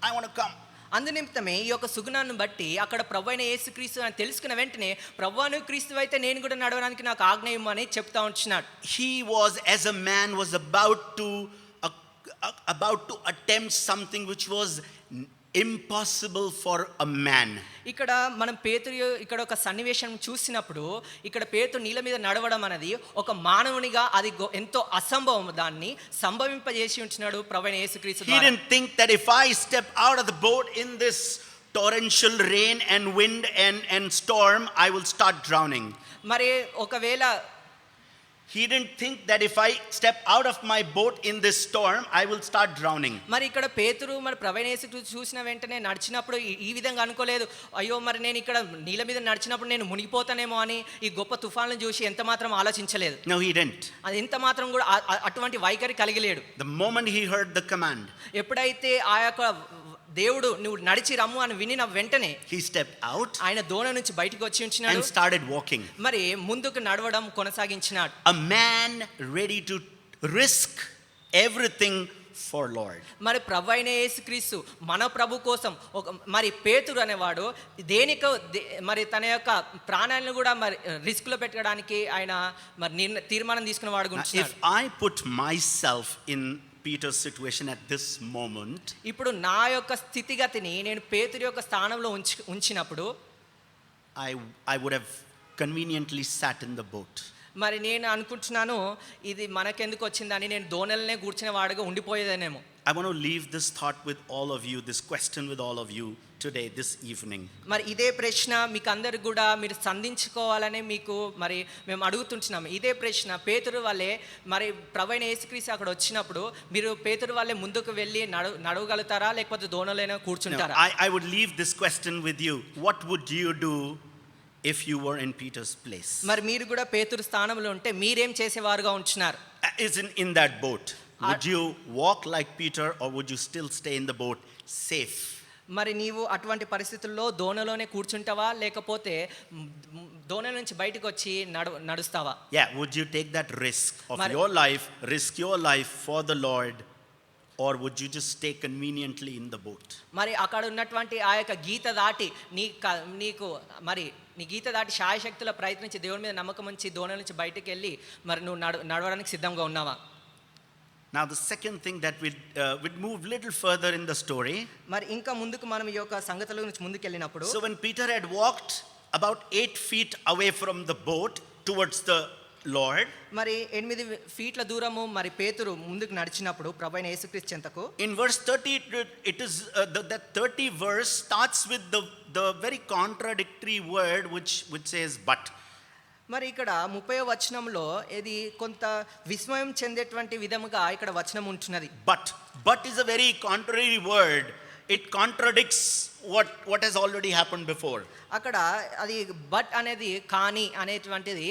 I want to come. అందునిమిత్తమే ఈ యొక్క సుగుణాన్ని బట్టి అక్కడ ప్రభువైన యేసుక్రీస్తు అని తెలుసుకున్న వెంటనే ప్రభువును క్రీస్తు అయితే నేను కూడా నడవడానికి నాకు ఆజ్ఞ ఇమ్మని చెప్తా ఉంటున్నాడు. He was, as a man, was about to attempt something which was impossible for a man. ఇక్కడ మనం పేతురు ఇక్కడ ఒక సన్నివేశం చూసినప్పుడు ఇక్కడ పేతురు నీళ్ళ మీద నడవడం అనేది ఒక మానవునిగా అది ఎంతో అసంభవం. దాన్ని సంభవింపజేసి ఉంటున్నాడు ప్రభువైన యేసుక్రీస్తు ద్వారా. He didn't think that if I step out of the boat in this torrential rain and wind and storm, I will start drowning. మరి ఒకవేళ He didn't think that if I step out of my boat in this storm, I will start drowning. మరి ఇక్కడ పేతురు మరి ప్రభువైన యేసుక్రీస్తు చూసిన వెంటనే నడిచినప్పుడు ఈ విధంగా అనుకోలేదు. అయ్యో మరి నేను ఇక్కడ నీళ్ళ మీద నడిచినప్పుడు నేను మునిగిపోతానేమో అని ఈ గొప్ప తుఫాన్లను చూసి ఎంత మాత్రం ఆలోచించలేదు. No, he didn't. అది ఎంత మాత్రం కూడా అటువంటి వైఖరి కలిగలేడు. The moment he heard the command, ఎప్పుడైతే ఆ యొక్క దేవుడు నువ్వు నడిచి రమ్ము అని వినిన వెంటనే he stepped out ఆయన దోణ నుంచి బయటికి వచ్చి ఉంచినాడు. and started walking. మరి ముందుకు నడవడం కొనసాగించినాడు. A man ready to risk everything for Lord. మరి ప్రభువైన యేసుక్రీస్తు మన ప్రభు కోసం మరి పేతురు అనేవాడు దేనికో మరి తన యొక్క ప్రాణాలను కూడా మరి రిస్క్ లో పెట్టడానికి ఆయన మరి తీర్మానం తీసుకున్న వాడు. If I put myself in Peter's situation at this moment, ఇప్పుడు నా యొక్క స్థితిగతిని నేను పేతురు యొక్క స్థానంలో ఉంచినప్పుడు I would have conveniently sat in the boat. మరి నేను అనుకుంటున్నాను ఇది మనకెందుకు వచ్చిందని నేను దోణలనే కూర్చునే వాడుగా ఉండిపోయేదేనేమో. I want to leave this thought with all of you, this question with all of you today, this evening. మరి ఇదే ప్రశ్న మీకు అందరికి కూడా మీరు సంధించుకోవాలని మీకు మరి మేము అడుగుతుంటున్నాము. ఇదే ప్రశ్న పేతురు వల్లే మరి ప్రభువైన యేసుక్రీస్తు అక్కడ వచ్చినప్పుడు మీరు పేతురు వల్లే ముందుకు వెళ్ళి నడవగలుగుతారా లేకపోతే దోణలైనా కూర్చుంటారా? I would leave this question with you. What would you do if you were in Peter's place? మరి మీరు కూడా పేతురు స్థానంలో ఉంటే మీరేం చేసేవారుగా ఉంటున్నారు? Is in that boat. Would you walk like Peter or would you still stay in the boat safe? మరి నీవు అటువంటి పరిస్థితుల్లో దోణలోనే కూర్చుంటావా లేకపోతే దోణ నుంచి బయటకు వచ్చి నడుస్తావా? Yeah, would you take that risk of your life, risk your life for the Lord, or would you just stay conveniently in the boat? మరి అక్కడ ఉన్నటువంటి ఆ యొక్క గీత దాటి నీకు మరి నీ గీత దాటి శాయశక్తుల ప్రయత్నించి దేవుని మీద నమ్మకం ఉంచి దోణ నుంచి బయటకు వెళ్ళి మరి నువ్వు నడవడానికి సిద్ధంగా ఉన్నావా? Now the second thing that we'd move little further in the story. మరి ఇంకా ముందుకు మనం ఈ యొక్క సంగతుల గురించి ముందుకు వెళ్ళినప్పుడు So when Peter had walked about 8 feet away from the boat towards the Lord, మరి 8 ఫీట్ల దూరము మరి పేతురు ముందుకు నడిచినప్పుడు ప్రభువైన యేసుక్రీస్తు చెంతకు in verse 30 it is that 30 verse starts with the very contradictory word which says but. మరి ఇక్కడ 30వ వచనంలో ఇది కొంత విస్మయం చెందేటువంటి విధముగా ఇక్కడ వచనం ఉంటున్నది. But is a very contrary word. It contradicts what has already happened before. అక్కడ అది బట్ అనేది కానీ అనేటువంటిది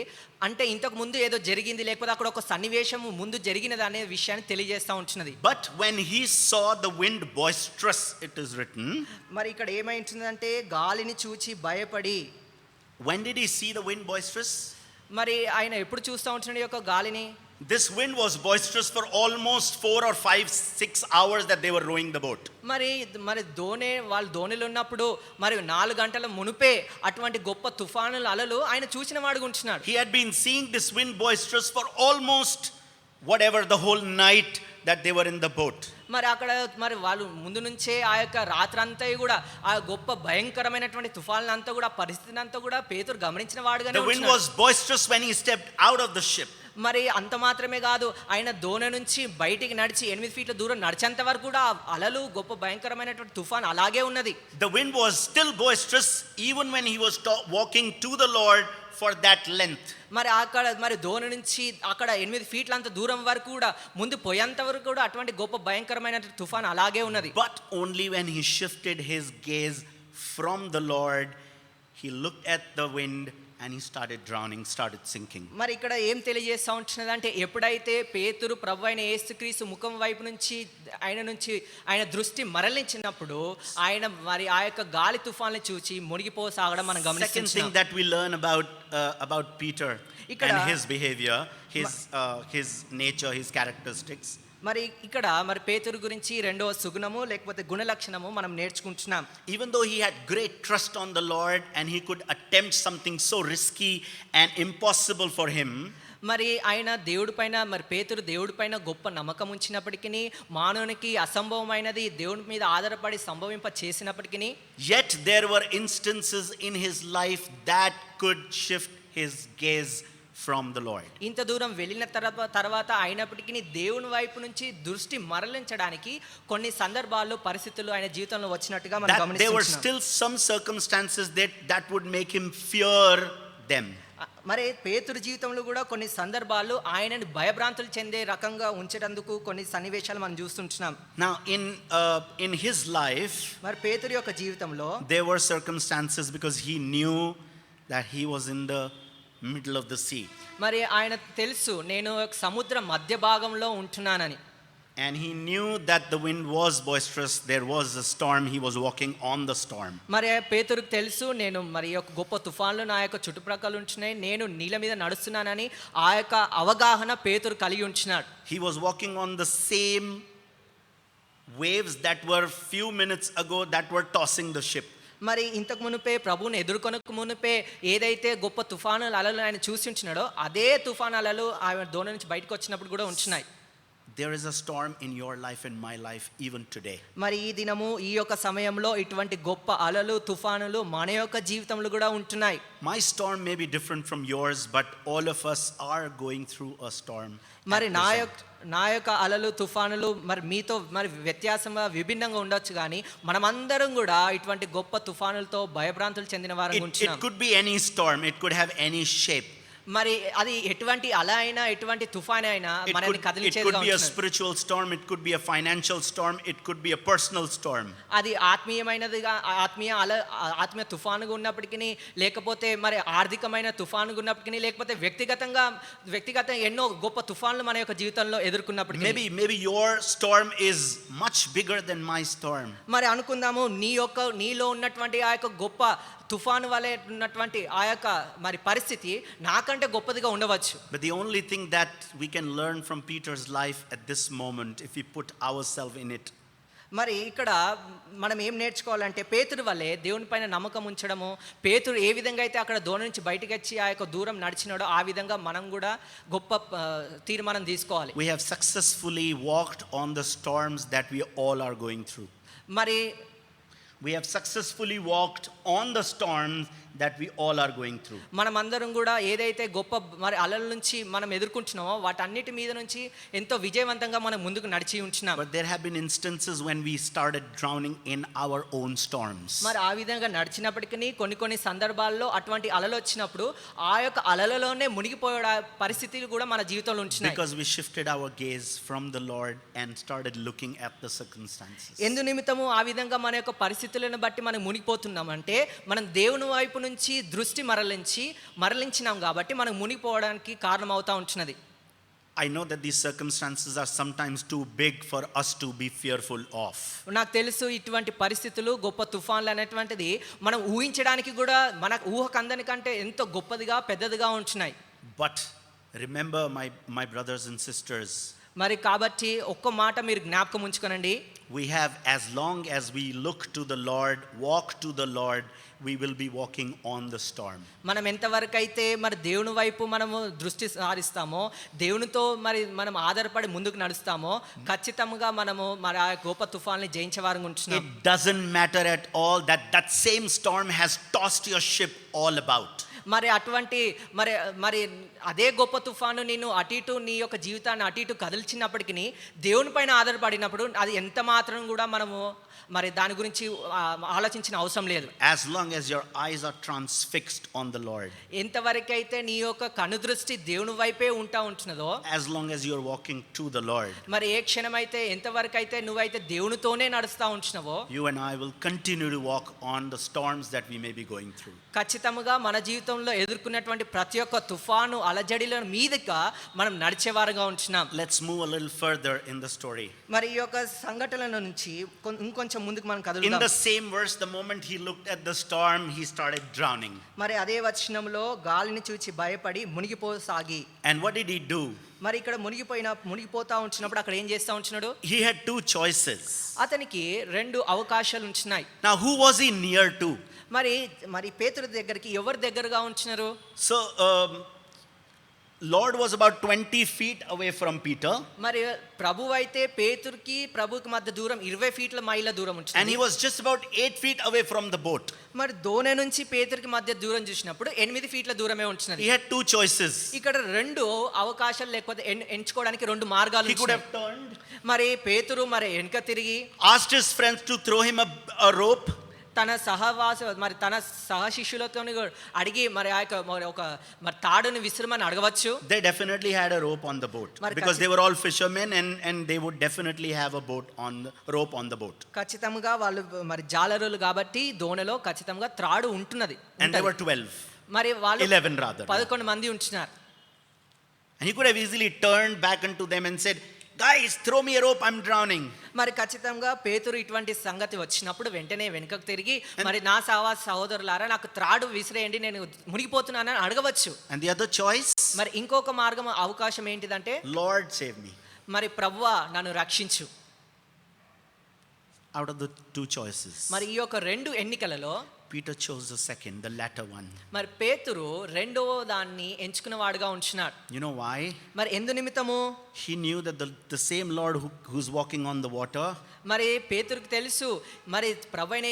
అంటే ఇంతకు ముందు ఏదో జరిగింది లేకపోతే అక్కడ ఒక సన్నివేశం ముందు జరిగినది అనే విషయాన్ని తెలియజేస్తూ ఉంటున్నది. But when he saw the wind boisterous, it is written. మరి ఇక్కడ ఏమైంటుందంటే గాలిని చూచి భయపడి. When did he see the wind boisterous? మరి ఆయన ఎప్పుడు చూస్తూ ఉంటున్నాడు ఈ యొక్క గాలిని? This wind was boisterous for almost 4 or 5, 6 hours that they were rowing the boat. మరి వాళ్ళు ధోనిలో ఉన్నప్పుడు మరి 4 గంటల మునుపే అటువంటి గొప్ప తుఫానుల అలలు ఆయన చూసిన వాడుగా ఉంటున్నాడు. He had been seeing this wind boisterous for almost whatever the whole night that they were in the boat. మరి అక్కడ మరి వాళ్ళు ముందు నుంచే ఆ యొక్క రాత్రంతా కూడా ఆ గొప్ప భయంకరమైనటువంటి తుఫానులంతా కూడా పరిస్థితిని అంతా కూడా పేతురు గమనించిన వాడుగానే The wind ఉంటున్నాడు. was boisterous when he stepped out of the ship. మరి అంత మాత్రమే కాదు, ఆయన దోణి నుంచి బయటికి నడిచి 8 ఫీట్ల దూరం నడిచేంత వరకు కూడా ఆ అలలు గొప్ప భయంకరమైనటువంటి తుఫాన్ అలాగే ఉన్నది. The wind was still boisterous even when he was walking to the Lord for that length. మరి అక్కడ మరి దోణి నుంచి అక్కడ 8 ఫీట్ల అంత దూరం వరకు కూడా ముందు పోయేంత వరకు కూడా అటువంటి గొప్ప భయంకరమైన తుఫాన్ అలాగే ఉన్నది. But only when he shifted his gaze from the Lord, he looked at the wind and he started drowning, started sinking. మరి ఇక్కడ ఏం తెలియజేస్తా ఉంటున్నది అంటే ఎప్పుడైతే పేతురు ప్రభు అయిన యేసుక్రీస్తు ముఖం వైపు నుంచి ఆయన దృష్టి మరలించినప్పుడు ఆయన మరి ఆ యొక్క గాలి తుఫాన్లు చూచి మునిగిపోసాగడం మనం గమనిస్తున్నాం. Second thing that we learn about Peter and his behavior, his nature, his characteristics. మరి ఇక్కడ మరి పేతురు గురించి రెండవ సుగుణము లేకపోతే గుణ లక్షణము మనం నేర్చుకుంటున్నాం. Even though he had great trust on the Lord and he could attempt something so risky and impossible for him, మరి ఆయన దేవుడి పైన మరి పేతురు దేవుడి పైన గొప్ప నమ్మకం ఉంచినప్పటికీ మానవునికి అసంభవమైనది దేవుడి మీద ఆధారపడి సంభవింప చేసినప్పటికీ yet there were instances in his life that could shift his gaze from the Lord. ఇంత దూరం వెళ్ళిన తర్వాత అయినప్పటికీ దేవుని వైపు నుంచి దృష్టి మరలించడానికి కొన్ని సందర్భాల్లో పరిస్థితులు ఆయన జీవితంలో వచ్చినట్టుగా మనం గమనిస్తున్నాం. There were still some circumstances that would make him fear them. మరి పేతురు జీవితంలో కూడా కొన్ని సందర్భాలు ఆయనని భయభ్రాంతులు చెందే రకంగా ఉంచేటందుకు కొన్ని సన్నివేశాలు మనం చూస్తుంటున్నాం. Now in his life, మరి పేతురు యొక్క జీవితంలో there were circumstances because he knew that he was in the middle of the sea. మరి ఆయన తెలుసు నేను సముద్ర మధ్య భాగంలో ఉంటున్నానని. And he knew that the wind was boisterous, there was a storm, he was walking on the storm. మరి పేతురుకు తెలుసు నేను మరి యొక్క గొప్ప తుఫాన్లు నా యొక్క చుట్టుప్రక్కల ఉంటున్నాయి, నేను నీళ్ళ మీద నడుస్తున్నానని ఆ యొక్క అవగాహన పేతురు కలిగి ఉంటున్నాడు. He was walking on the same waves that were few minutes ago that were tossing the ship. మరి ఇంతకు మునుపే ప్రభువుని ఎదుర్కొనక మునుపే ఏదైతే గొప్ప తుఫానుల అలలు ఆయన చూసి ఉంటున్నాడో అదే తుఫాను అలలు ఆయన దోణి నుంచి బయటకు వచ్చినప్పుడు కూడా ఉంటున్నాయి. There is a storm in your life and my life even today. మరి ఈ దినము ఈ యొక్క సమయంలో ఇటువంటి గొప్ప అలలు తుఫానులు మన యొక్క జీవితంలో కూడా ఉంటున్నాయి. My storm may be different from yours, but all of us are going through a storm. మరి నా యొక్క అలలు తుఫానులు మరి మీతో మరి వ్యత్యాసంగా విభిన్నంగా ఉండొచ్చు కానీ మనమందరం కూడా ఇటువంటి గొప్ప తుఫానులతో భయభ్రాంతులు చెందిన వారు ఉంటున్నాం. It could be any storm, it could have any shape. మరి అది ఎటువంటి అల అయినా ఎటువంటి తుఫాన్ అయినా మనల్ని కదిలించేదిగా ఉంటుంది. It could be a ఉంటున్నది. spiritual storm, it could be a financial storm, it could be a personal storm. అది ఆత్మీయమైనదిగా ఆత్మీయ తుఫానుగా ఉన్నప్పటికీ లేకపోతే మరి ఆర్థికమైన తుఫానుగా ఉన్నప్పటికీ లేకపోతే వ్యక్తిగత ఎన్నో గొప్ప తుఫాన్లు మన యొక్క జీవితంలో ఎదుర్కొన్నప్పటికీ Maybe your storm is much bigger than my storm. మరి అనుకుందాము నీలో ఉన్నటువంటి ఆ యొక్క గొప్ప తుఫాను వలె ఉన్నటువంటి ఆ యొక్క మరి పరిస్థితి నాకంటే గొప్పదిగా ఉండవచ్చు. But the only thing that we can learn from Peter's life at this moment, if we put ourselves in it, మరి ఇక్కడ మనం ఏం నేర్చుకోవాలంటే పేతురు వల్లే దేవుని పైన నమ్మకం ఉంచడము, పేతురు ఏ విధంగా అయితే అక్కడ దోణి నుంచి బయటకు వచ్చి ఆ యొక్క దూరం నడిచినాడో ఆ విధంగా మనం కూడా గొప్ప తీర్మానం తీసుకోవాలి. we have successfully walked on the storms that we all are going through. మరి We have successfully walked on the storms that we all are going through. మనమందరం కూడా ఏదైతే గొప్ప మరి అలల నుంచి మనం ఎదుర్కొంటున్నామో వాటన్నిటి మీద నుంచి ఎంతో విజయవంతంగా మనం ముందుకు నడిచి ఉంటున్నాం. But there have been instances when we started drowning in our own storms. మరి ఆ విధంగా నడిచినప్పటికీ కొన్ని సందర్భాల్లో అటువంటి అలలు వచ్చినప్పుడు ఆ యొక్క అలలలోనే మునిగిపోయే పరిస్థితులు కూడా మన జీవితంలో ఉంటున్నాయి. Because we shifted our gaze from the Lord and started looking at the circumstances. ఎందు నిమిత్తము ఆ విధంగా మన యొక్క పరిస్థితులను బట్టి మనం మునిగిపోతున్నామంటే మనం దేవుని వైపు నుంచి దృష్టి మరలించినాం కాబట్టి మనం మునిగిపోవడానికి కారణం అవుతా ఉంటున్నది. I know that these circumstances are sometimes too big for us to be fearful of. నాకు తెలుసు ఇటువంటి పరిస్థితులు గొప్ప తుఫాన్లు అనేటువంటిది మనం ఊహించడానికి కూడా మన ఊహకందని కంటే ఎంతో గొప్పదిగా పెద్దదిగా ఉంటున్నాయి. But remember my brothers and sisters, మరి కాబట్టి ఒక్క మాట మీరు జ్ఞాపకం ఉంచుకోనండి. we have, as long as we look to the Lord, walk to the Lord, we will be walking on the storm. మనం ఎంతవరకు అయితే మరి దేవుని వైపు మనము దృష్టి సారిస్తామో, దేవునితో మరి మనం ఆధారపడి ముందుకు నడుస్తామో ఖచ్చితంగా మనము మరి ఆ గొప్ప తుఫాన్ని జయించే వారంగా ఉంటున్నాం. It doesn't matter at all that same storm has tossed your ship all about. మరి అటువంటి మరి అదే గొప్ప తుఫాను నిన్ను అటు ఇటు నీ యొక్క జీవితాన్ని అటు ఇటు కదిల్చినప్పటికీ దేవుని పైన ఆధారపడినప్పుడు అది ఎంత మాత్రం కూడా మనము మరి దాని గురించి ఆలోచించిన అవసరం లేదు. As long as your eyes are transfixed on the Lord, ఎంతవరకైతే నీ యొక్క కనుదృష్టి దేవుని వైపే ఉంటున్నదో, as long as you are walking to the Lord, మరి ఏ క్షణమైతే ఎంతవరకైతే నువ్వైతే దేవునితోనే నడుస్తా ఉంటున్నావో, you and I will continue to walk on the storms that we may be going through. ఖచ్చితంగా మన జీవితంలో ఎదుర్కొన్నటువంటి ప్రతి ఒక్క తుఫాను అలజడిల మీదగా మనం నడిచేవారుగా ఉంటున్నాం. Let's move a little further in the story. మరి ఈ యొక్క సంఘటనల నుంచి ఇంకొంచెం ముందుకు మనం In కదులుదాం. the same verse, the moment he looked at the storm, he started drowning. మరి అదే వచనంలో గాలిని చూచి భయపడి మునిగిపోసాగి. And what did he do? మరి ఇక్కడ మునిగిపోతా ఉంచినప్పుడు అక్కడ ఏం చేస్తా ఉంటున్నాడు? He had two choices. అతనికి 2 అవకాశాలు ఉంటున్నాయి. Now, who was he near to? మరి పేతురు దగ్గరికి ఎవరు దగ్గరగా ఉంచినారు? So, Lord was about 20 feet away from Peter. మరి ప్రభువు అయితే ప్రభువుకి మధ్య దూరం 20 ఫీట్ల మైళ్ళ దూరం And ఉంచుతుంది. he was just about 8 feet away from the boat. మరి దోణి నుంచి పేతురుకి మధ్య దూరం చూసినప్పుడు 8 ఫీట్ల దూరమే ఉంటున్నది. He had two choices. ఇక్కడ 2 అవకాశాలు లేకపోతే ఎంచుకోవడానికి 2 మార్గాలు He could ఉంటున్నాయి. have turned, మరి పేతురు వెనక తిరిగి asked his friends to throw him a rope, తన సహశిష్యులతో అడిగి మరి ఆ యొక్క తాడుని విసిరమని అడగవచ్చు. they definitely had a rope on the boat because they were all fishermen and they would definitely have a rope on the boat. ఖచ్చితంగా వాళ్ళు మరి జాలరులు కాబట్టి దోణిలో ఖచ్చితంగా త్రాడు ఉంటున్నది. And they were 12. మరి వాళ్ళు 11 rather. 11 మంది ఉంటున్నారు. And he could have easily turned back into them and said, guys, throw me a rope, I'm drowning. మరి ఖచ్చితంగా పేతురు ఇటువంటి సంగతి వచ్చినప్పుడు వెంటనే వెనుకకు తిరిగి మరి నా సహోదరులారా నాకు త్రాడు విసిరేయండి, నేను మునిగిపోతున్నానని అడగవచ్చు. And the other choice, మరి ఇంకొక మార్గం అవకాశం ఏంటిదంటే, Lord, save me. మరి ప్రభువా నన్ను రక్షించు. Out of the two choices, మరి ఈ యొక్క 2 ఎన్నికలలో Peter chose the second, the latter one. మరి పేతురు రెండవ దాన్ని ఎంచుకున్న వాడుగా ఉంటున్నాడు. You know why? మరి ఎందు నిమిత్తము? He knew that the same Lord who's walking on the water, మరి పేతురుకు తెలుసు మరి ప్రభువైన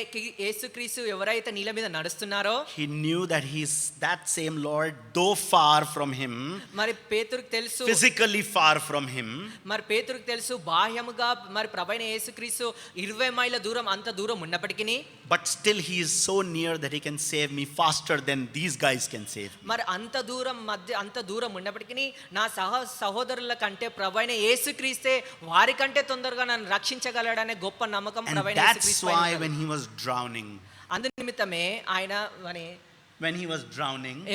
యేసుక్రీస్తు ఎవరైతే నీళ్ళ మీద నడుస్తున్నారో, he knew that he's that same Lord, though far from him, మరి పేతురుకు తెలుసు physically far from him, మరి పేతురుకు తెలుసు బాహ్యముగా మరి ప్రభువైన యేసుక్రీస్తు 20 మైళ్ళ దూరం అంత దూరం ఉన్నప్పటికీ, but still he is so near that he can save me faster than these guys can save me. మరి అంత దూరం ఉన్నప్పటికీ నా సహోదరుల కంటే ప్రభువైన యేసుక్రీస్తే వారికంటే తొందరగా నన్ను రక్షించగలడనే గొప్ప నమ్మకం And ప్రభువైన that's యేసుక్రీస్తు why పైన when he was drowning, అందు నిమిత్తమే ఆయన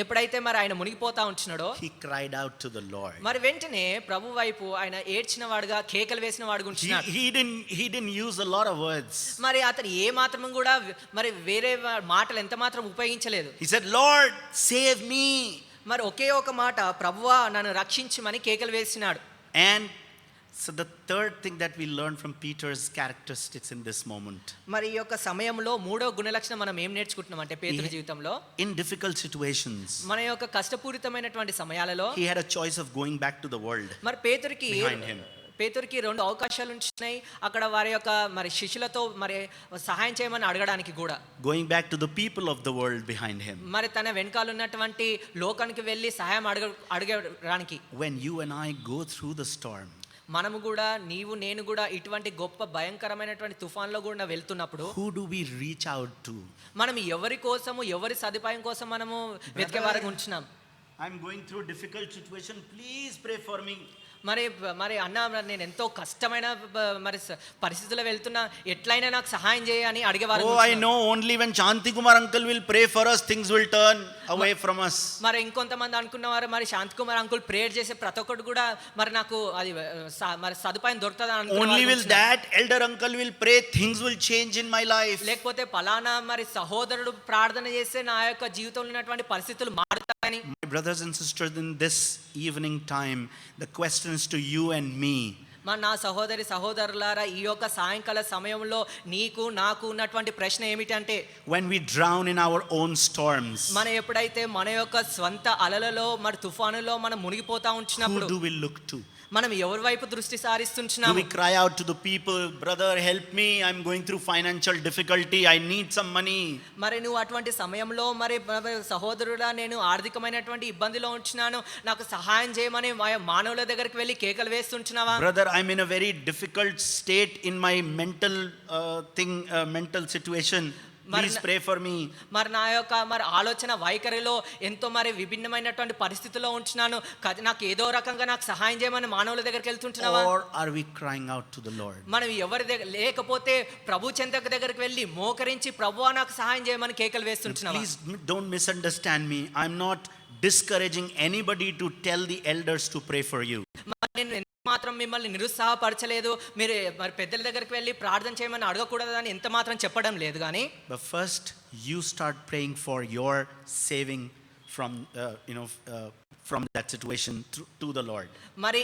ఎప్పుడైతే మరి ఆయన మునిగిపోతా ఉంటున్నాడో, he cried out to the Lord. మరి వెంటనే ప్రభు వైపు ఆయన ఏడ్చిన వాడుగా కేకలు వేసిన వాడుగా ఉంటున్నాడు. He didn't use a lot of words. మరి అతను ఏ మాత్రం కూడా మరి వేరే మాటలు ఎంత మాత్రం ఉపయోగించలేదు. He said, Lord, save me. మరి ఒకే ఒక మాట, ప్రభువా నన్ను రక్షించమని కేకలు వేసినాడు. And so the third thing that we learn from Peter's characteristics in this moment, మరి ఈ యొక్క సమయంలో 3వ గుణలక్షణం మనం ఏం నేర్చుకుంటున్నాం అంటే పేతురు జీవితంలో in difficult situations, మన యొక్క కష్టపూరితమైనటువంటి సమయాలలో he had a choice of going back to the world మరి పేతురుకి behind him. పేతురుకి 2 అవకాశాలు ఉంటున్నాయి అక్కడ వారి యొక్క మరి శిష్యులతో మరి సహాయం చేయమని అడగడానికి కూడా. Going back to the people of the world behind him. మరి తన వెనకాల ఉన్నటువంటి లోకానికి వెళ్ళి సహాయం అడగడానికి. When you and I go through the storm, మనము కూడా నీవు నేను కూడా ఇటువంటి గొప్ప భయంకరమైనటువంటి తుఫాన్లో కూడా వెళ్తున్నప్పుడు who do we reach out to? మనం ఎవరి కోసము ఎవరి సదుపాయం కోసం మనము వెతికే వారికి ఉంటున్నాం. I'm going through a difficult situation. Please pray for me. మరి అన్న నేను ఎంతో కష్టమైన మరి పరిస్థితుల్లో వెళ్తున్నా ఎట్లయినా నాకు సహాయం చేయని అడిగేవారు. Oh, I know only when Shanti Kumar uncle will pray for us, things will turn away from us. మరి ఇంకొంతమంది అనుకున్నవారు మరి శాంతి కుమార్ అంకుల్ ప్రేయర్ చేసే ప్రతి ఒక్కటి కూడా మరి నాకు అది మరి సదుపాయం దొరుకుతుంది. Only will that elder uncle will pray, things will change in my life. లేకపోతే పలానా మరి సహోదరుడు ప్రార్థన చేస్తే నా యొక్క జీవితంలో ఉన్నటువంటి పరిస్థితులు మారుతాయని. My brothers and sisters, in this evening time, the question is to you and me. నా సహోదరి సహోదరులారా ఈ యొక్క సాయంకాల సమయంలో నీకు నాకు ఉన్నటువంటి ప్రశ్న ఏమిటంటే, when we drown in our own storms, మనం ఎప్పుడైతే మన యొక్క స్వంత అలలలో మరి తుఫానులో మనం మునిగిపోతా who ఉంటున్నప్పుడు do we look to? మనం ఎవరి వైపు దృష్టి Do సారిస్తున్నాము? we cry out to the people, brother help me, I'm going through financial difficulty, I need some money? మరి నువ్వు అటువంటి సమయంలో మరి సహోదరుడా నేను ఆర్థికమైనటువంటి ఇబ్బందిలో ఉంటున్నాను నాకు సహాయం చేయమని మానవుల దగ్గరికి వెళ్ళి కేకలు వేస్తుంటున్నావా? Brother, I'm in a very difficult state in my mental situation, please pray for me. మరి నా యొక్క మరి ఆలోచన వైఖరిలో ఎంతో మరి విభిన్నమైనటువంటి పరిస్థితిలో ఉంటున్నాను నాకు ఏదో రకంగా నాకు సహాయం చేయమని మానవుల దగ్గరికి వెళ్తుంటున్నావా? Or are we crying out to the Lord? మనం ఎవరి దగ్గర లేకపోతే ప్రభు చెంతకు దగ్గరికి వెళ్ళి మోకరించి ప్రభువా నాకు సహాయం చేయమని కేకలు వేస్తుంటున్నావా? Please don't misunderstand me. I'm not discouraging anybody to tell the elders to pray for you. నేను మాత్రం మిమ్మల్ని నిరుత్సాహపరచలేదు, మీరు మరి పెద్దల దగ్గరికి వెళ్ళి ప్రార్థన చేయమని అడగకూడదు అని ఎంత మాత్రం చెప్పడం లేదు. కానీ But first you start praying for your saving from from that situation to the Lord. మరి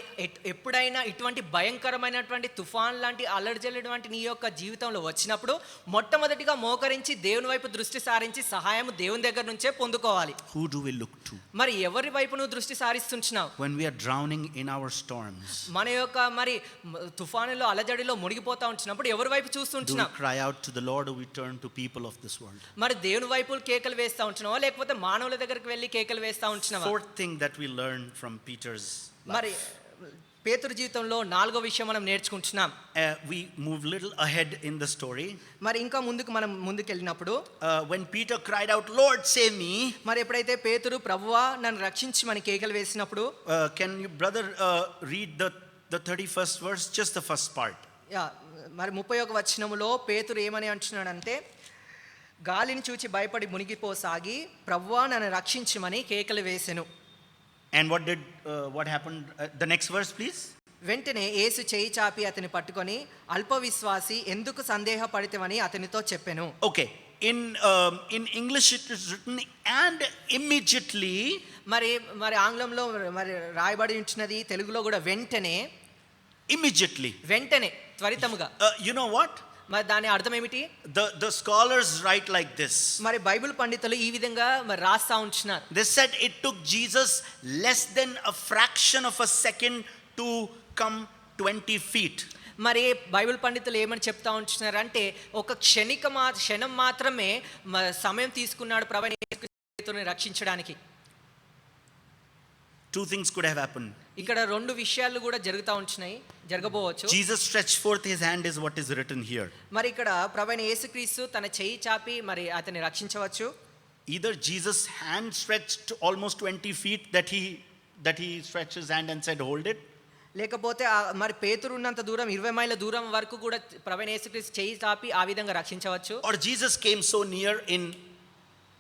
ఎప్పుడైనా ఇటువంటి భయంకరమైనటువంటి తుఫాన్ లాంటి అలర్జలేటువంటి నీ యొక్క జీవితంలో వచ్చినప్పుడు మొట్టమొదటిగా మోకరించి దేవుని వైపు దృష్టి సారించి సహాయం దేవుని దగ్గర నుంచే పొందుకోవాలి. Who do we look to? మరి ఎవరి వైపు నువ్వు దృష్టి సారిస్తున్నావు? When we are drowning in our storms, మన యొక్క మరి తుఫానులో అలజడిలో మునిగిపోతా ఉంటున్నప్పుడు ఎవరి వైపు do we చూస్తుంటున్నావు? cry out to the Lord or we turn to people of this world? మరి దేవుని వైపు కేకలు వేస్తా ఉంటున్నావా లేకపోతే మానవుల దగ్గరికి వెళ్ళి కేకలు వేస్తా ఉంటున్నావా? Fourth thing that we learn from Peter's మరి పేతురు జీవితంలో 4వ విషయం మనం నేర్చుకుంటున్నాం. we move little ahead in the story. మరి ఇంకా మనం ముందుకెళ్ళినప్పుడు When Peter cried out, Lord save me, మరి ఎప్పుడైతే పేతురు ప్రభువా నన్ను రక్షించమని కేకలు వేసినప్పుడు can you brother read the 31st verse, just the first part? మరి 31వ వచనములో పేతురు ఏమని అంటున్నాడంటే, గాలిని చూచి భయపడి మునిగిపోసాగి ప్రభువా నన్ను రక్షించమని కేకలు వేసెను. And what happened? The next verse, please. వెంటనే యేసు చేయి చాపి అతని పట్టుకొని అల్ప విశ్వాసి ఎందుకు సందేహపడితేవని అతనితో చెప్పెను. Okay, in English it is written and immediately. మరి ఆంగ్లంలో మరి రాయబడి ఉంటున్నది, తెలుగులో కూడా వెంటనే. Immediately, వెంటనే త్వరితముగా. You know what? మరి దాని అర్థం ఏమిటి? The scholars write like this. మరి బైబిల్ పండితులు ఈ విధంగా మరి రాస్తా ఉంటున్నారు. They said it took Jesus less than a fraction of a second to come 20 feet. మరి బైబిల్ పండితులు ఏమని చెప్తా ఉంటున్నారు అంటే ఒక క్షణం మాత్రమే సమయం తీసుకున్నాడు ప్రభువుని రక్షించడానికి. Two things could have happened. ఇక్కడ 2 విషయాలు కూడా జరగబోవచ్చు. Jesus stretched forth his hand is what is written here. మరి ఇక్కడ ప్రభువైన యేసుక్రీస్తు తన చెయ్యి చాపి మరి అతన్ని రక్షించవచ్చు. Either Jesus' hand stretched almost 20 feet that he stretched his hand and said hold it. లేకపోతే మరి పేతురు ఉన్నంత దూరం 20 మైళ్ళ దూరం వరకు కూడా ప్రభువైన యేసుక్రీస్తు చెయ్యి చాపి ఆ విధంగా రక్షించవచ్చు. Or Jesus came so near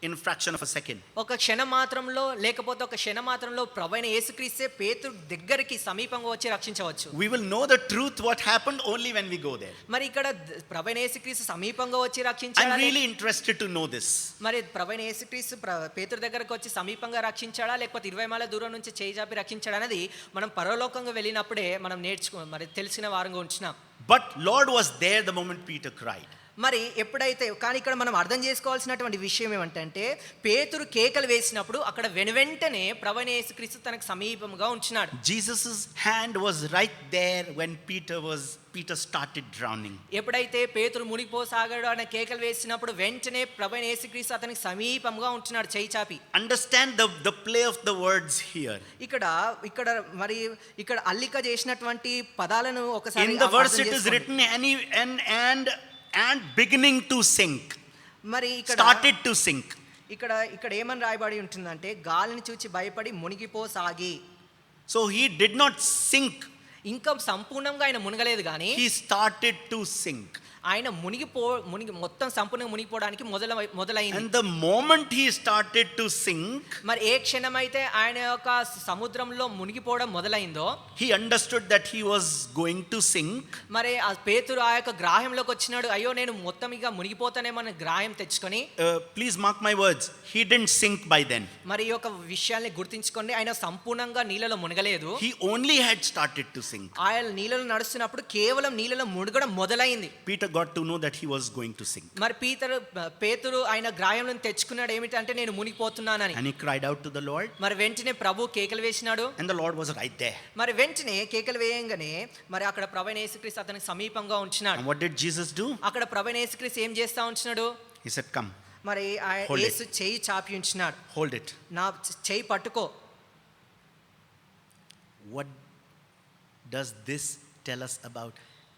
in fraction of a second. ఒక క్షణ మాత్రంలో లేకపోతే ఒక క్షణ మాత్రంలో ప్రభువైన యేసుక్రీస్తే పేతురు దగ్గరికి సమీపంగా వచ్చి రక్షించవచ్చు. We will know the truth what happened only when we go there. మరి ఇక్కడ ప్రభువైన యేసుక్రీస్తు సమీపంగా వచ్చి I'm రక్షించాడా? really interested to know this. మరి ప్రభువైన యేసుక్రీస్తు పేతురు దగ్గరకు వచ్చి సమీపంగా రక్షించాడా లేకపోతే 20 మైళ్ళ దూరం నుంచి చేయి చాపి రక్షించాడా అనేది మనం పరలోకంగా వెళ్ళినప్పుడే మనం మరి తెలిసిన వారంగా ఉంటున్నాం. But Lord was there the moment Peter cried. మరి ఎప్పుడైతే కానీ ఇక్కడ మనం అర్థం చేసుకోవాల్సినటువంటి విషయం ఏమంటే పేతురు కేకలు వేసినప్పుడు అక్కడ వెనువెంటనే ప్రభువైన యేసుక్రీస్తు తనకు సమీపంగా ఉంచినాడు. Jesus' hand was right there when Peter started drowning. ఎప్పుడైతే పేతురు మునిగిపోసాగాడు అనే కేకలు వేసినప్పుడు వెంటనే ప్రభువైన యేసుక్రీస్తు అతనికి సమీపంగా ఉంటున్నాడు చేయి చాపి. Understand the play of the words here. ఇక్కడ అల్లిక చేసినటువంటి పదాలను ఒకసారి In the verse అర్థం it is చేసుకోండి. written and beginning to sink. మరి ఇక్కడ Started to sink. ఇక్కడ ఏమని రాయబడి ఉంటుందంటే గాలిని చూచి భయపడి మునిగిపోసాగి. So he did not sink. ఇంకా సంపూర్ణంగా ఆయన మునగలేదు కానీ He started to sink. ఆయన మునిగి మొత్తం సంపూర్ణంగా మునిగిపోవడానికి మొదలైంది. And the moment he started to sink, మరి ఏ క్షణమైతే ఆయన యొక్క సముద్రంలో మునిగిపోవడం మొదలైందో, he understood that he was going to sink. మరి ఆ పేతురు ఆ యొక్క గ్రాహంలోకి వచ్చినాడు. అయ్యో నేను మొత్తం ఇక మునిగిపోతానేమో అనే గ్రాహం తెచ్చుకొని, Please mark my words, he didn't sink by then. మరి ఈ యొక్క విషయాల్ని గుర్తించుకోండి, ఆయన సంపూర్ణంగా నీళ్ళలో మునగలేదు. He only had started to sink. ఆయన నీళ్ళలో నడుస్తున్నప్పుడు కేవలం నీళ్ళలో మునగడం మొదలైంది. Peter got to know that he was going to sink. మరి పేతురు ఆయన గ్రాహంలో తెచ్చుకున్నాడు ఏమిటంటే నేను మునిగిపోతున్నానని. And he cried out to the Lord. మరి వెంటనే ప్రభు కేకలు వేసినాడు. And the Lord was right there. మరి వెంటనే కేకలు వేయంగానే మరి అక్కడ ప్రభువైన యేసుక్రీస్తు అతనికి సమీపంగా ఉంచినాడు. And what did Jesus do? అక్కడ ప్రభువైన యేసుక్రీస్తు ఏం చేస్తా ఉంచినాడు? He said, come, మరి Hold it. యేసు చేయి చాపి ఉంచినాడు. hold it. నా చేయి పట్టుకో. What does this tell us about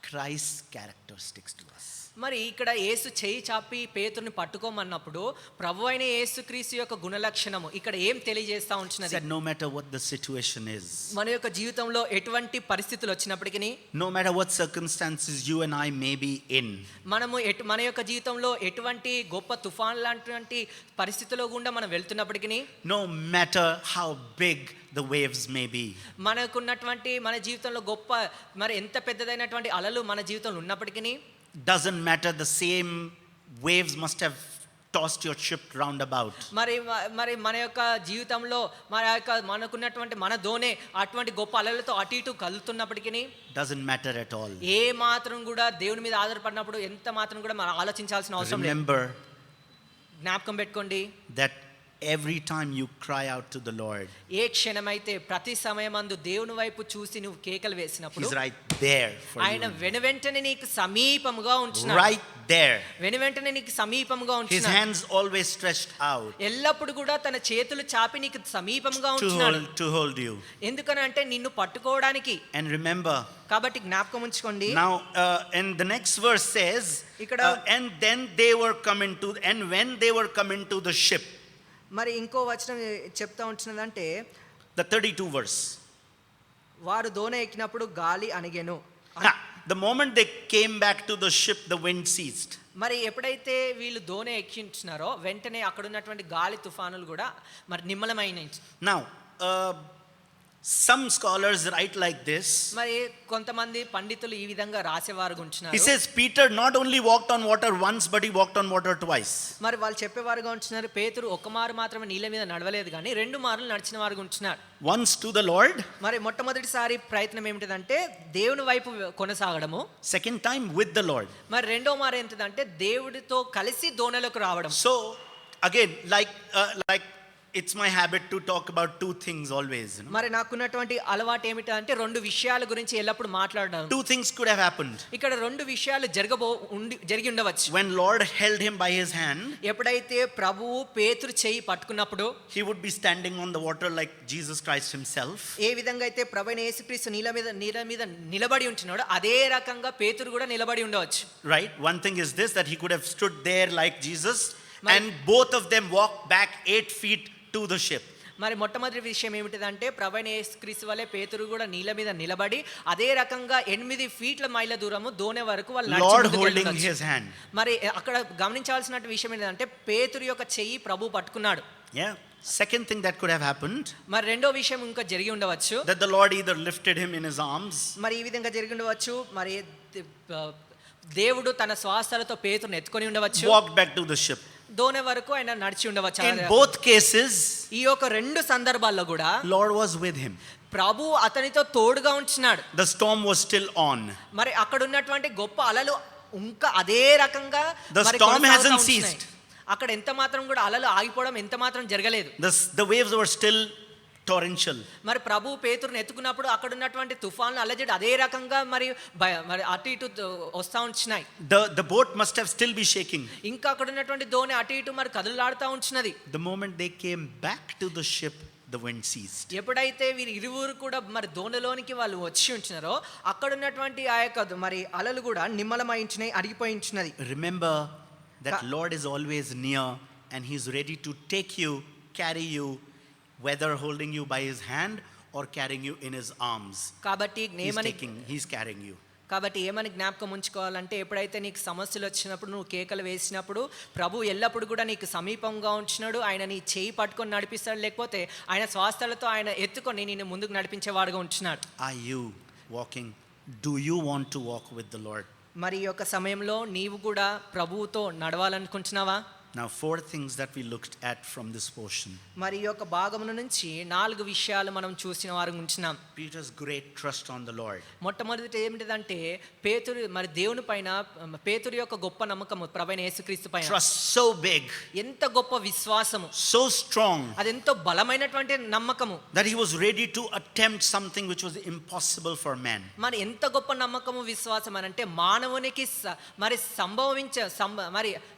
Christ's characteristics to us? మరి ఇక్కడ యేసు చేయి చాపి పేతురుని పట్టుకోమన్నప్పుడు ప్రభు అయిన యేసుక్రీస్తు యొక్క గుణలక్షణము ఇక్కడ ఏం తెలియజేస్తా He ఉంటున్నది? said, no matter what the situation is, మన యొక్క జీవితంలో ఎటువంటి పరిస్థితులు వచ్చినప్పటికీ, no matter what circumstances you and I may be in, మనము మన యొక్క జీవితంలో ఎటువంటి గొప్ప తుఫాన్ లాంటి పరిస్థితుల్లో గుండా మనం వెళ్తున్నప్పటికీ, no matter how big the waves may be, మనకున్నటువంటి మన జీవితంలో గొప్ప మరి ఎంత పెద్దదైనటువంటి అలలు మన జీవితంలో ఉన్నప్పటికీ, doesn't matter, the same waves must have tossed your ship roundabout. మరి మన యొక్క జీవితంలో మనకున్నటువంటి మన దోణి అటువంటి గొప్ప అలలతో అటు ఇటు కదులుతున్నప్పటికీ, Doesn't matter at all. ఏ మాత్రం కూడా దేవుని మీద ఆధారపడినప్పుడు ఎంత మాత్రం కూడా మనం ఆలోచించాల్సిన అవసరం లేదు. Remember జ్ఞాపకం పెట్టుకోండి, that every time you cry out to the Lord, ఏ క్షణమైతే ప్రతి సమయమందు దేవుని వైపు చూసి నువ్వు కేకలు వేసినప్పుడు He's right there for ఆయన you. వెనువెంటనే నీకు సమీపముగా ఉంచున్నాడు. Right there. వెనువెంటనే నీకు సమీపముగా His ఉంచున్నాడు. hands always stretched out ఎల్లప్పుడు కూడా తన చేతులు చాపి నీకు సమీపముగా ఉంచున్నాడు. to hold you. ఎందుకనంటే నిన్ను పట్టుకోవడానికి. And remember, కాబట్టి జ్ఞాపకం ఉంచుకోండి. now and the next verse says, ఇక్కడ- and then they were coming to, and when they were coming to the ship, మరి ఇంకో వచనం చెప్తా ఉంటున్నదంటే, the 32 verse. వారు దోణ ఎక్కినప్పుడు గాలి అణిగెను. The moment they came back to the ship, the wind ceased. మరి ఎప్పుడైతే వీళ్ళు దోణ ఎక్కించినారో వెంటనే అక్కడ ఉన్నటువంటి గాలి తుఫానులు కూడా మరి నిమ్మలమైనవి. Now, some scholars write like this. మరి కొంతమంది పండితులు ఈ విధంగా రాసేవారు He ఉంటున్నారు. says Peter not only walked on water once, but he walked on water twice. మరి వాళ్ళు చెప్పేవారుగా ఉంటున్నారు, పేతురు ఒక మారు మాత్రమే నీళ్ళ మీద నడవలేదు కానీ 2 మార్లు నడిచిన వారుగా ఉంటున్నారు. Once to the Lord, మరి మొట్టమొదటిసారి ప్రయత్నం ఏమిటిదంటే దేవుని వైపు కొనసాగడము. second time with the Lord. మరి రెండో మారు ఏంటిదంటే దేవుడితో కలిసి దోణలోకి రావడం. So again, like it's my habit to talk about 2 things always, you know? మరి నాకున్నటువంటి అలవాటు ఏమిటంటే 2 విషయాల గురించి ఎల్లప్పుడు మాట్లాడడం. 2 things could have happened. ఇక్కడ 2 విషయాలు జరిగి ఉండవచ్చు. When Lord held him by his hand, ఎప్పుడైతే ప్రభువు పేతురు చేయి పట్టుకున్నప్పుడు he would be standing on the water like Jesus Christ himself. ఏ విధంగా అయితే ప్రభువైన యేసుక్రీస్తు నీళ్ళ మీద నిలబడి ఉంటున్నాడో అదే రకంగా పేతురు కూడా నిలబడి ఉండవచ్చు. Right? One thing is this, that he could have stood there like Jesus, and both of them walked back 8 feet to the ship. మరి మొట్టమొదటి విషయం ఏమిటిదంటే ప్రభువైన యేసుక్రీస్తు వలె పేతురు కూడా నీళ్ళ మీద నిలబడి అదే రకంగా 8 ఫీట్ల మైళ్ళ దూరము దోణి వరకు వాళ్ళు నడిచి Lord ముందుకు holding వెళ్ళొచ్చు. his hand. మరి అక్కడ గమనించాల్సిన విషయం ఏంటంటే పేతురు యొక్క చెయ్యి ప్రభు పట్టుకున్నాడు. Yeah. Second thing that could have happened, మరి రెండో విషయం ఇంకా జరిగి ఉండవచ్చు. that the Lord either lifted him in his arms, మరి ఈ విధంగా జరిగి ఉండవచ్చు. మరి దేవుడు తన శ్వాసలతో పేతురుని ఎత్తుకొని ఉండవచ్చు. walked back to the ship. దోణి వరకు ఆయన నడిచి ఉండవచ్చు. In both cases, ఈ యొక్క 2 సందర్భాల్లో కూడా Lord was with him. ప్రభు అతనితో తోడుగా ఉంటున్నాడు. The storm was still on. మరి అక్కడ ఉన్నటువంటి గొప్ప అలలు ఇంకా అదే రకంగా The మరి storm కొనసాగుతూ hasn't ఉంటున్నాయి. ceased. అక్కడ ఎంత మాత్రం కూడా అలలు ఆగిపోవడం ఎంత మాత్రం జరగలేదు. The waves were still torrential. మరి ప్రభు పేతురుని ఎత్తుకున్నప్పుడు అక్కడ ఉన్నటువంటి తుఫాన్లు అలజడి అదే రకంగా మరి మరి అటు ఇటు వస్తూ ఉంటున్నాయి. The boat must have still be shaking. ఇంకా అక్కడ ఉన్నటువంటి దోణి అటు ఇటు మరి కదులాడుతూ ఉంటున్నది. The moment they came back to the ship, the wind ceased. ఎప్పుడైతే వీరు ఇరువురు కూడా మరి దోణిలోనికి వాళ్ళు వచ్చి ఉంటున్నారో అక్కడ ఉన్నటువంటి ఆ యొక్క మరి అలలు కూడా నిమ్మలమైంచినాయి, అడిగిపోయించినది. Remember that Lord is always near and He's ready to take you, carry you, whether holding you by His hand or carrying you in His arms. కాబట్టి He's carrying you. కాబట్టి ఏమని జ్ఞాపకం ఉంచుకోవాలంటే ఎప్పుడైతే నీకు సమస్యలు వచ్చినప్పుడు నువ్వు కేకలు వేసినప్పుడు ప్రభు ఎల్లప్పుడు కూడా నీకు సమీపంగా ఉంటున్నాడు. ఆయన నీ చేయి పట్టుకొని నడిపిస్తాడు, లేకపోతే ఆయన స్వాస్థలతో ఆయన ఎత్తుకొని నిన్ను ముందుకు నడిపించేవాడుగా ఉంటున్నాడు. Are you walking? Do you want to walk with the Lord? మరి ఈ యొక్క సమయంలో నీవు కూడా ప్రభువుతో నడవాలనుకుంటున్నావా? Now, 4 things that we looked at from this portion. మరి ఈ యొక్క భాగముల నుంచి 4 విషయాలు మనం చూసిన వారు ఉంటున్నాం. Peter's great trust on the Lord. మొట్టమొదటి ఏమిటిదంటే పేతురు మరి దేవుని పైన పేతురు యొక్క గొప్ప నమ్మకము ప్రభువైన యేసుక్రీస్తు పైన. Trust so big, ఎంత గొప్ప విశ్వాసము, so strong, అది ఎంతో బలమైనటువంటి నమ్మకము, that he was ready to attempt something which was impossible for man. మరి ఎంత గొప్ప నమ్మకము విశ్వాసం అని అంటే మానవునికి మరి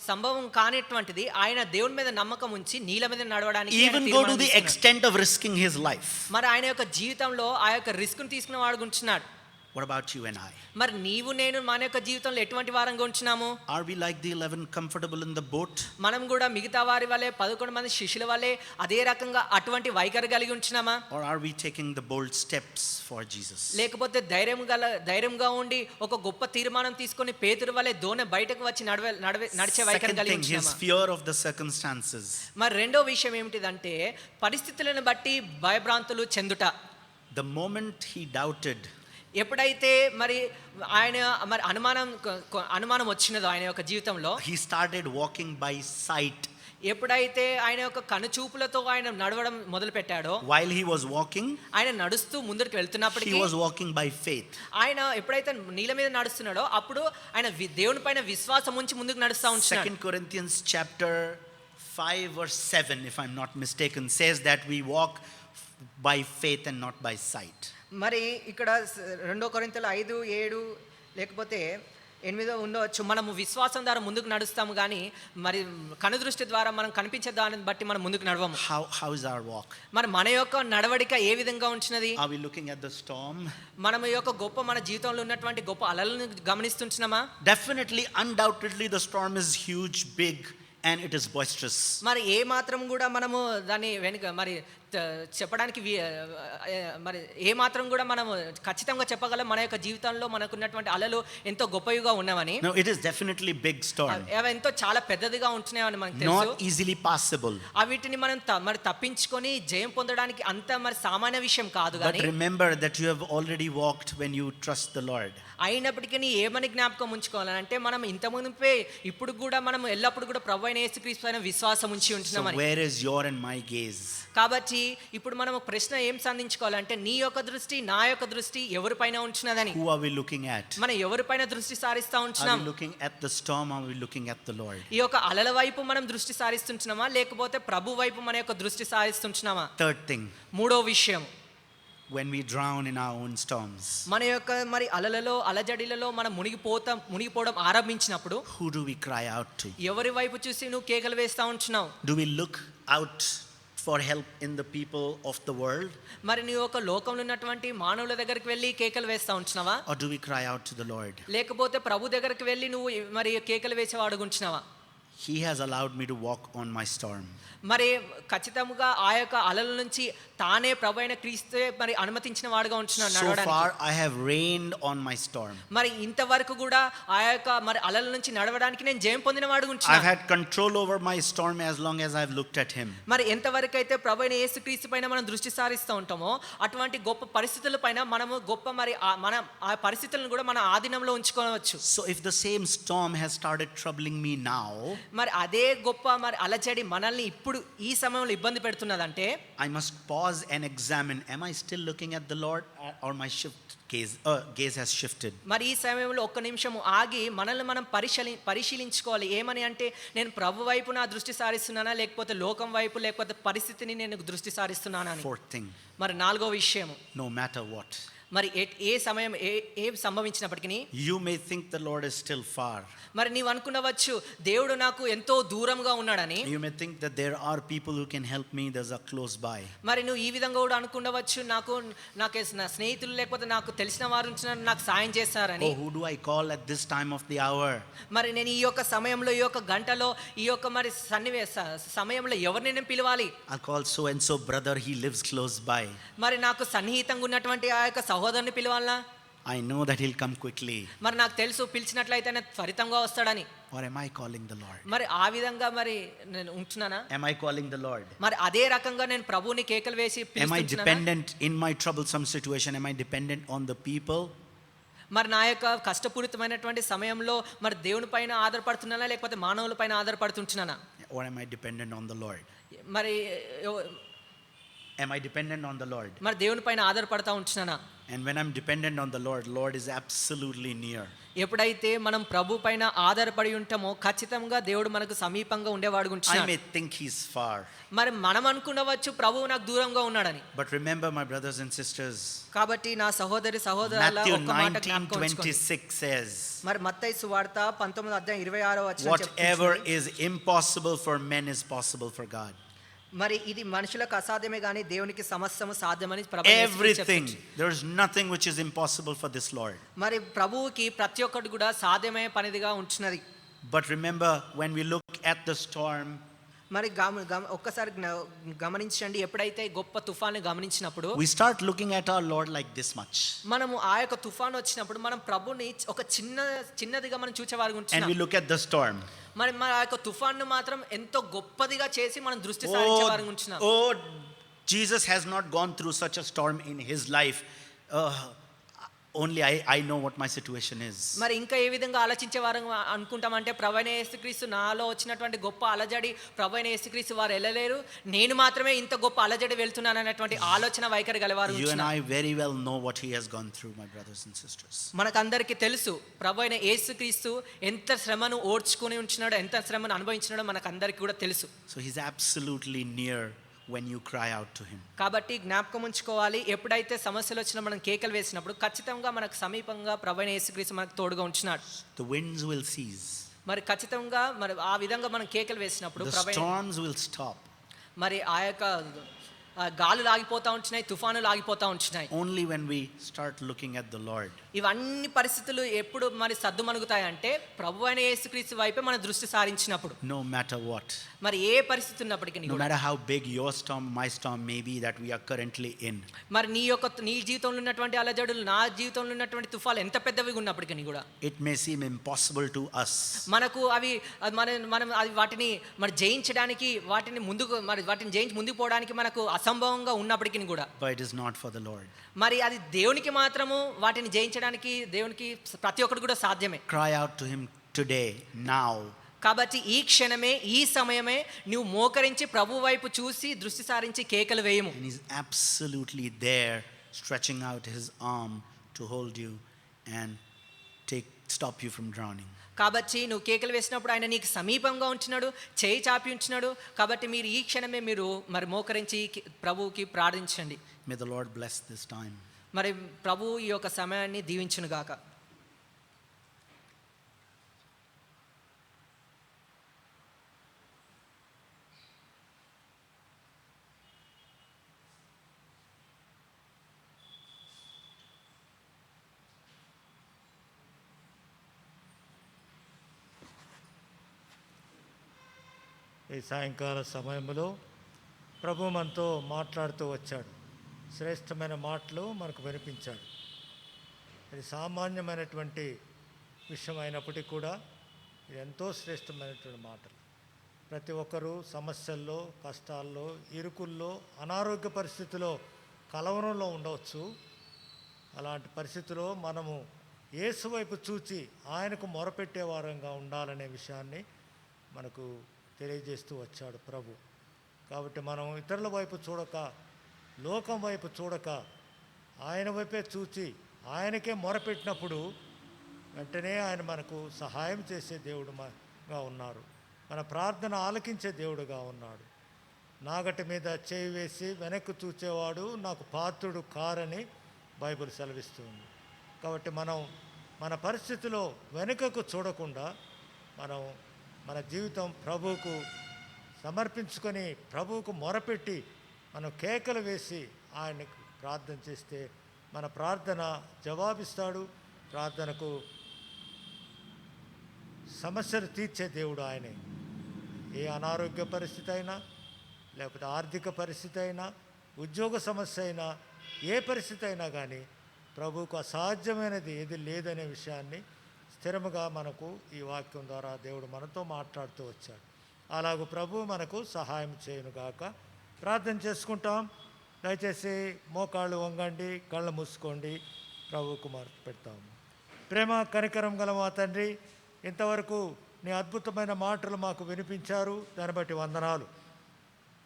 సంభవం కానిటువంటి ఆయన దేవుని మీద నమ్మకం ఉంచి నీళ్ళ మీద నడవడానికి Even go to the extent of risking his life. మరి ఆయన యొక్క జీవితంలో ఆ యొక్క రిస్క్ ని తీసుకున్న వాడు ఉంటున్నాడు. What about you and I? మరి నీవు నేను మన యొక్క జీవితంలో ఎటువంటి వారంగా ఉంటున్నాము? Are we like the 11 comfortable in the boat? మనం కూడా మిగతా వారి వలె 11 మంది శిష్యుల వలె అదే రకంగా అటువంటి వైఖరి కలిగి ఉంటున్నామా? Or are we taking the bold steps for Jesus? లేకపోతే ధైర్యంగా ఉండి ఒక గొప్ప తీర్మానం తీసుకొని పేతురు వలె దోణి బయటకు వచ్చి నడిచే వైఖరి కలిగి Second thing, his ఉంటున్నామా? fear of the circumstances. మరి రెండో విషయం ఏమిటిదంటే పరిస్థితులను బట్టి భయభ్రాంతులు చెందుట. The moment he doubted, ఎప్పుడైతే మరి ఆయన మరి అనుమానం వచ్చినదో ఆయన యొక్క జీవితంలో, he started walking by sight. ఎప్పుడైతే ఆయన యొక్క కనుచూపులతో ఆయన నడవడం మొదలు పెట్టాడో, While he was walking, ఆయన నడుస్తూ ముందుకు వెళ్తున్నప్పటికీ he was walking by faith. ఆయన ఎప్పుడైతే నీళ్ళ మీద నడుస్తున్నాడో అప్పుడు ఆయన దేవుని పైన విశ్వాసం ఉంచి ముందుకు నడుస్తూ ఉంటున్నాడు. 2 Corinthians chapter 5 verse 7, if I'm not mistaken, says that we walk by faith and not by sight. మరి ఇక్కడ 2 కొరింథీయులు 5:7 లేకపోతే 8 ఉండవచ్చు. మనము విశ్వాసం ద్వారా ముందుకు నడుస్తాము కానీ మరి కనుదృష్టి ద్వారా మనం కనిపించే దాన్ని బట్టి మనం ముందుకు నడవము. How is our walk? మరి మన యొక్క నడవడిక ఏ విధంగా ఉంటున్నది? Are we looking at the storm? మనం యొక్క మన జీవితంలో ఉన్నటువంటి గొప్ప అలలను గమనిస్తుంటున్నామా? Definitely, undoubtedly, the storm is huge, big, and it is boisterous. మరి ఏ మాత్రం కూడా మనము దాన్ని వెనుక మరి చెప్పడానికి మరి ఏ మాత్రం కూడా మనం ఖచ్చితంగా చెప్పగలం మన యొక్క జీవితంలో మనకున్నటువంటి అలలు ఎంతో గొప్పవిగా ఉన్నవని. No, it is definitely big storm. అవి ఎంతో చాలా పెద్దదిగా ఉంటున్నాయని మనకు తెలుసు. Not easily passable. వీటిని మనం మరి తప్పించుకొని జయం పొందడానికి అంత మరి సామాన్య విషయం కాదు. But remember that you have already walked when you trust the Lord. అయినప్పటికీ ఏమని జ్ఞాపకం ఉంచుకోవాలంటే మనం ఇంత మునుపే ఇప్పుడు కూడా మనం ఎల్లప్పుడు కూడా ప్రభువైన యేసుక్రీస్తు పైన విశ్వాసం ఉంచి ఉంటున్నామని. So where is your and my gaze? కాబట్టి ఇప్పుడు మనం ప్రశ్న ఏం సంధించుకోవాలంటే నీ యొక్క దృష్టి నా యొక్క దృష్టి ఎవరిపైన ఉంటున్నదని. Who are we looking at? మనం ఎవరిపైన దృష్టి సారిస్తా ఉంటున్నాం? Are we looking at the storm or are we looking at the Lord? ఈ యొక్క అలల వైపు మనం దృష్టి సారిస్తుంటున్నామా లేకపోతే ప్రభు వైపు మన యొక్క దృష్టి సారిస్తుంటున్నామా? Third thing, మూడో విషయం, when we drown in our own storms, మన యొక్క మరి అలలలో అలజడిలలో మనం మునిగిపోవడం ఆరంభించినప్పుడు who do we cry out to? ఎవరి వైపు చూసి నువ్వు కేకలు వేస్తా ఉంటున్నావు? Do we look out for help in the people of the world? మరి నీ యొక్క లోకంలో ఉన్నటువంటి మానవుల దగ్గరికి వెళ్ళి కేకలు వేస్తా ఉంటున్నావా? Or do we cry out to the Lord? లేకపోతే ప్రభు దగ్గరికి వెళ్ళి నువ్వు మరి కేకలు వేసేవాడు ఉంటున్నావా? He has allowed me to walk on my storm. మరి ఖచ్చితంగా ఆ యొక్క అలల నుంచి తానే ప్రభు అయిన క్రీస్తే మరి అనుమతించిన వాడుగా ఉంటున్నాడు So నడవడానికి. far I have reigned on my storm. మరి ఇంతవరకు కూడా ఆ యొక్క మరి అలల నుంచి నడవడానికి నేను జయం పొందిన వాడుగా I've ఉంటున్నాను. had control over my storm as long as I've looked at him. మరి ఎంతవరకు అయితే ప్రభు అయిన యేసుక్రీస్తు పైన మనం దృష్టి సారిస్తూ ఉంటామో అటువంటి గొప్ప పరిస్థితుల పైన మనము గొప్ప మరి మన ఆ పరిస్థితులను కూడా మన ఆధీనంలో ఉంచుకోవచ్చు. So if the same storm has started troubling me now, మరి అదే గొప్ప మరి అలజడి మనల్ని ఇప్పుడు ఈ సమయంలో ఇబ్బంది పెడుతున్నదంటే I must pause and examine, am I still looking at the Lord, or my gaze has shifted? మరి ఈ సమయంలో ఒక్క నిమిషం ఆగి మనల్ని మనం పరిశీలించుకోవాలి. ఏమని అంటే, నేను ప్రభు వైపు నా దృష్టి సారిస్తున్నానా, లేకపోతే లోకం వైపు, లేకపోతే పరిస్థితిని నేను దృష్టి సారిస్తున్నానా అని. Fourth thing, మరి నాలుగో విషయము, no matter what, మరి ఏ సమయం ఏ సంభవించినప్పటికీ, you may think the Lord is still far. మరి నీవు అనుకునవచ్చు దేవుడు నాకు ఎంతో దూరంగా ఉన్నాడని. You may think that there are people who can help me, there's a close by. మరి నువ్వు ఈ విధంగా కూడా అనుకునవచ్చు, నాకు నా స్నేహితులు లేకపోతే నాకు తెలిసిన వారు ఉంటున్నారు, నాకు సాయం చేస్తారని. Oh, who do I call at this time of the hour? మరి నేను ఈ యొక్క సమయంలో, ఈ యొక్క గంటలో, ఈ యొక్క మరి సమయంలో ఎవరిని నేను పిలవాలి? I'll call so and so brother, he lives close by. మరి నాకు సన్నిహితంగా ఉన్నటువంటి ఆ యొక్క సహోదరుని పిలవాలనా? I know that he'll come quickly. మరి నాకు తెలుసు పిలిచినట్లయితే త్వరితంగా వస్తాడని. Or am I calling the Lord? మరి ఆ విధంగా మరి నేను ఉంటున్నానా? Am I calling the Lord? మరి అదే రకంగా నేను ప్రభువుని కేకలు వేసి Am I పిలుస్తున్నానా? dependent in my troublesome situation? Am I dependent on the people? మరి నా యొక్క కష్టపూరితమైనటువంటి సమయంలో మరి దేవుని పైన ఆధారపడుతున్నానా, లేకపోతే మానవుల పైన ఆధారపడుతుంటున్నానా? Or am I dependent on the Lord? మరి Am I dependent on the Lord? మరి దేవుని పైన ఆధారపడతా ఉంటున్నానా? And when I'm dependent on the Lord, Lord is absolutely near. ఎప్పుడైతే మనం ప్రభు పైన ఆధారపడి ఉంటామో ఖచ్చితంగా దేవుడు మనకు సమీపంగా ఉండేవాడు I ఉంటున్నాడు. may think he's far. మరి మనం అనుకునవచ్చు ప్రభువు నాకు దూరంగా ఉన్నాడని. But remember, my brothers and sisters, కాబట్టి నా సహోదరి సహోదరుల Matthew ఒక్క మాట జ్ఞాపకం ఉంచుకోండి. 19:26 says, మరి మత్తయి సువార్త 19:26 whatever is impossible for men is possible for God. మరి ఇది మనుషులకు అసాధ్యమే కానీ దేవునికి సమస్తము సాధ్యమని ప్రభువు Everything. There is nothing which is impossible for this Lord. మరి ప్రభువుకి ప్రతి ఒక్కటి కూడా సాధ్యమయ్యే పనిదిగా ఉంటున్నది. But remember, when we look at the storm, మరి ఒక్కసారి గమనించండి, ఎప్పుడైతే గొప్ప తుఫాను గమనించినప్పుడు we start looking at our Lord like this much. మనము ఆ యొక్క తుఫాను వచ్చినప్పుడు మనం ప్రభుని ఒక చిన్నదిగా మనం చూచేవారు And ఉంటున్నాం. we look at the storm. మరి మన ఆ యొక్క తుఫాను మాత్రం ఎంతో గొప్పదిగా చేసి మనం దృష్టి సారించేవారు ఉంటున్నాం. Oh, Jesus has not gone through such a storm in his life. Only I know what my situation is. మరి ఇంకా ఏ విధంగా ఆలోచించేవారు అనుకుంటామంటే, ప్రభువైన యేసుక్రీస్తు నాలో వచ్చినటువంటి గొప్ప అలజడి ప్రభువైన యేసుక్రీస్తు వారు వెళ్ళలేరు, నేను మాత్రమే ఇంత గొప్ప అలజడి వెళ్తున్నాను అనేటువంటి ఆలోచన వైఖరి గలవారు. You and I very well know what he has gone through, my brothers and sisters. మనకందరికీ తెలుసు ప్రభువైన యేసుక్రీస్తు ఎంత శ్రమను ఓర్చుకొని ఉంటున్నాడో, ఎంత శ్రమను అనుభవించినాడో మనకందరికీ కూడా తెలుసు. So he's absolutely near when you cry out to him. కాబట్టి జ్ఞాపకం ఉంచుకోవాలి, ఎప్పుడైతే సమస్యలు వచ్చినా మనం కేకలు వేసినప్పుడు ఖచ్చితంగా మనకు సమీపంగా ప్రభువైన యేసుక్రీస్తు మనకు తోడుగా ఉంటున్నాడు. The winds will cease. మరి ఖచ్చితంగా మరి ఆ విధంగా మనం కేకలు వేసినప్పుడు The storms will stop. మరి ఆ యొక్క గాలులు ఆగిపోతా ఉంటున్నాయి, తుఫానులు ఆగిపోతా ఉంటున్నాయి. Only when we start looking at the Lord. ఇవన్నీ పరిస్థితులు ఎప్పుడు మరి సద్దుమణుగుతాయి అంటే ప్రభువైన యేసుక్రీస్తు వైపే మన దృష్టి సారించినప్పుడు. No matter what. మరి ఏ పరిస్థితి ఉన్నప్పటికీ No matter how big your storm, my storm may be that we are currently in. మరి నీ జీవితంలో ఉన్నటువంటి అలజడులు, నా జీవితంలో ఉన్నటువంటి తుఫాలు ఎంత పెద్దవి ఉన్నప్పటికీ కూడా It may seem impossible to us. మనకు అవి మనం వాటిని మరి జయించడానికి, వాటిని జయించి ముందుకు పోవడానికి మనకు అసంభవంగా ఉన్నప్పటికీ కూడా, But it is not for the Lord. మరి అది దేవునికి మాత్రము వాటిని జయించడానికి దేవునికి ప్రతి ఒక్కటి కూడా సాధ్యమే. Cry out to him today, now. కాబట్టి ఈ క్షణమే, ఈ సమయమే నువ్వు మోకరించి ప్రభు వైపు చూసి దృష్టి సారించి కేకలు వేయము. And he's absolutely there, stretching out his arm to hold you and stop you from drowning. కాబట్టి నువ్వు కేకలు వేసినప్పుడు ఆయన నీకు సమీపంగా ఉంటున్నాడు, చేయి చాపి ఉంటున్నాడు. కాబట్టి మీరు ఈ క్షణమే మీరు మరి మోకరించి ప్రభువుకి ప్రార్థించండి. May the Lord bless this time. మరి ప్రభువు ఈ యొక్క సమయాన్ని దీవించును గాక. ఈ సాయంకాల సమయంలో ప్రభు మనతో మాట్లాడుతూ వచ్చాడు. శ్రేష్టమైన మాటలు మనకు వినిపించాడు. ఇది సామాన్యమైనటువంటి విషయం అయినప్పటికీ కూడా ఇది ఎంతో శ్రేష్టమైనటువంటి మాటలు. ప్రతి ఒక్కరూ సమస్యల్లో, కష్టాల్లో, ఇరుకుల్లో, అనారోగ్య పరిస్థితిలో, కలవరంలో ఉండవచ్చు. అలాంటి పరిస్థితిలో మనము యేసు వైపు చూచి ఆయనకు మొరపెట్టే వారంగా ఉండాలనే విషయాన్ని మనకు తెలియజేస్తూ వచ్చాడు ప్రభు. కాబట్టి మనం ఇతరుల వైపు చూడక, లోకం వైపు చూడక, ఆయన వైపే చూచి ఆయనకే మొరపెట్టినప్పుడు వెంటనే ఆయన మనకు సహాయం చేసే దేవుడుగా ఉన్నారు. మన ప్రార్థన ఆలకించే దేవుడుగా ఉన్నాడు. నాగటి మీద చేయి వేసి వెనక్కి చూచేవాడు నాకు పాత్రుడు కారని బైబిల్ సెలవిస్తుంది. కాబట్టి మనం మన పరిస్థితిలో వెనుకకు చూడకుండా మనం మన జీవితం ప్రభువుకు సమర్పించుకొని ప్రభువుకు మొరపెట్టి మనం కేకలు వేసి ఆయనకు ప్రార్థన చేస్తే మన ప్రార్థన జవాబిస్తాడు. ప్రార్థనకు సమస్యలు తీర్చే దేవుడు ఆయనే. ఏ అనారోగ్య పరిస్థితి అయినా, లేకపోతే ఆర్థిక పరిస్థితి అయినా, ఉద్యోగ సమస్య అయినా, ఏ పరిస్థితి అయినా కానీ ప్రభువుకు అసాధ్యమైనది ఏది లేదనే విషయాన్ని స్థిరముగా మనకు ఈ వాక్యం ద్వారా దేవుడు మనతో మాట్లాడుతూ వచ్చాడు. అలాగూ ప్రభు మనకు సహాయం చేయనుగాక. ప్రార్థన చేసుకుంటాం. దయచేసి మోకాళ్ళు వంగండి, కళ్ళు మూసుకోండి, ప్రభువుకు పెడతాము. ప్రేమ కనికరం గల మా తండ్రి, ఇంతవరకు నీ అద్భుతమైన మాటలు మాకు వినిపించారు. దాన్ని బట్టి వందనాలు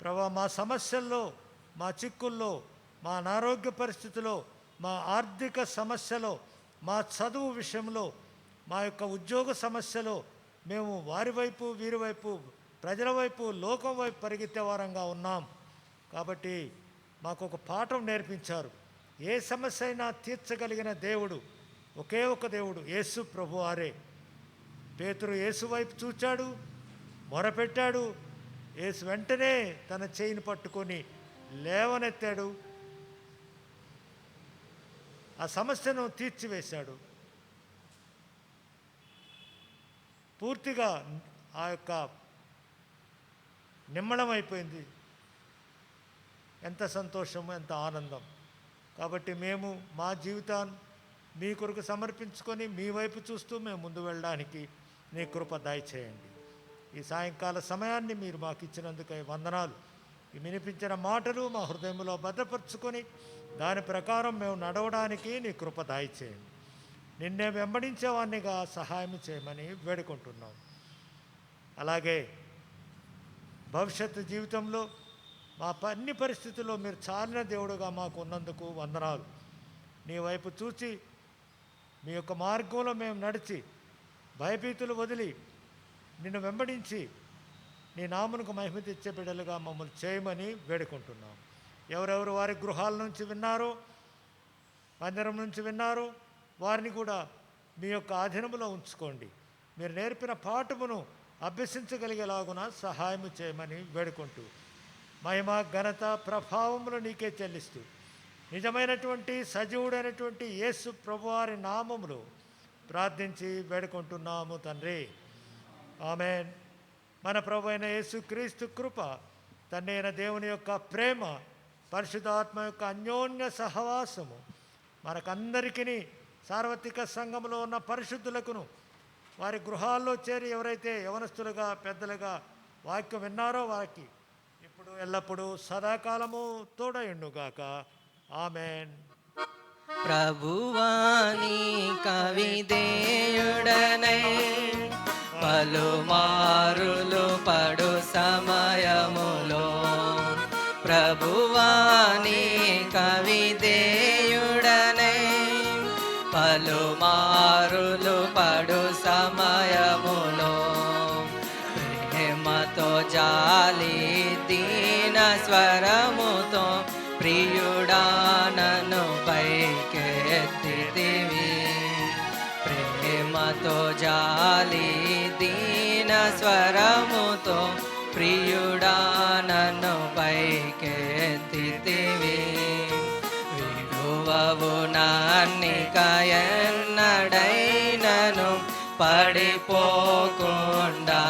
ప్రభా. మా సమస్యల్లో, మా చిక్కుల్లో, మా అనారోగ్య పరిస్థితిలో, మా ఆర్థిక సమస్యలో, మా చదువు విషయంలో, మా యొక్క ఉద్యోగ సమస్యలో మేము వారి వైపు, వీరి వైపు, ప్రజల వైపు, లోకం వైపు పరిగెత్తే వారంగా ఉన్నాం. కాబట్టి మాకు ఒక పాఠం నేర్పించారు. ఏ సమస్య అయినా తీర్చగలిగిన దేవుడు ఒకే ఒక దేవుడు, యేసు ప్రభువారే. పేతురు యేసు వైపు చూచాడు, మొరపెట్టాడు. యేసు వెంటనే తన చేయిని పట్టుకొని లేవనెత్తాడు, ఆ సమస్యను తీర్చివేశాడు. పూర్తిగా ఆ యొక్క నిమ్మళమైపోయింది. ఎంత సంతోషం, ఎంత ఆనందం. కాబట్టి మేము మా జీవితాన్ని మీ కొరకు సమర్పించుకొని మీ వైపు చూస్తూ మేము ముందు వెళ్ళడానికి నీ కృప దయచేయండి. ఈ సాయంకాల సమయాన్ని మీరు మాకు ఇచ్చినందుకై వందనాలు. ఈ వినిపించిన మాటలు మా హృదయంలో భద్రపరుచుకొని దాని ప్రకారం మేము నడవడానికి నీ కృప దయచేయండి. నిన్నే వెంబడించేవాడినిగా సహాయం చేయమని వేడుకుంటున్నాం. అలాగే భవిష్యత్తు జీవితంలో మా అన్ని పరిస్థితుల్లో మీరు చాలిన దేవుడుగా మాకు ఉన్నందుకు వందనాలు. నీ వైపు చూచి మీ యొక్క మార్గంలో మేము నడిచి భయభీతులు వదిలి నిన్ను వెంబడించి నీ నామమునకు మహిమ తెచ్చే బిడ్డలుగా మమ్మల్ని చేయమని వేడుకుంటున్నాం. ఎవరెవరు వారి గృహాల నుంచి విన్నారో, మందిరం నుంచి విన్నారో వారిని కూడా మీ యొక్క ఆధీనంలో ఉంచుకోండి. మీరు నేర్పిన పాఠమును అభ్యసించగలిగేలాగున సహాయం చేయమని వేడుకుంటూ మహిమ, ఘనత, ప్రభావములు నీకే చెల్లిస్తూ నిజమైనటువంటి సజీవుడైనటువంటి యేసు ప్రభువారి నామములో ప్రార్థించి వేడుకుంటున్నాము తండ్రి. ఆమేన్. మన ప్రభు అయిన యేసు క్రీస్తు కృప, తండ్రి అయిన దేవుని యొక్క ప్రేమ, పరిశుద్ధాత్మ యొక్క అన్యోన్య సహవాసము మనకందరికీ, సార్వత్రిక సంఘంలో ఉన్న పరిశుద్ధులకును, వారి గృహాల్లో చేరి ఎవరైతే యవనస్తులుగా, పెద్దలుగా వాక్యం విన్నారో వారికి ఇప్పుడు ఎల్లప్పుడూ సదాకాలము తోడయుండుగాక. ఆమేన్. ప్రభువాని కవిదేయుడనై పలుమారులు పడు సమయములో, ప్రభువాని కవిదేయుడనై పలుమారులు పడు సమయములో, ప్రేమతో జాలి దీన స్వరముతో ప్రియుడా నన్ను పైకెత్తితివి. ప్రేమతో జాలి దీన స్వరముతో ప్రియుడా నన్ను పైకెత్తితివి. విడువవు నన్నిక ఎన్నడైనను పడిపోకుండా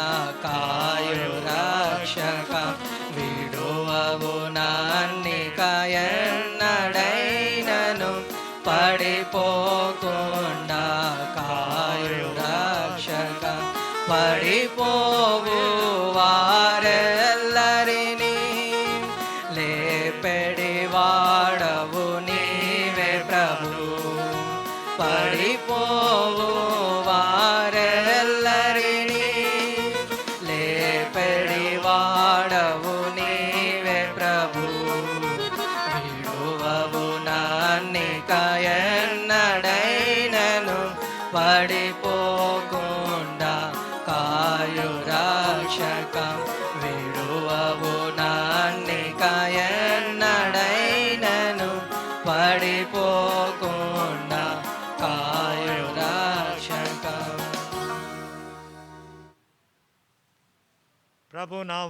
కాయు రక్షక. విడువవు నన్నిక ఎన్నడైనను పడిపోకుండా కాయు రక్షక. పడిపోవు వారెల్లరినీ లేపెడి వాడవు నీవే ప్రభు. పడిపోవు వారెల్లరినీ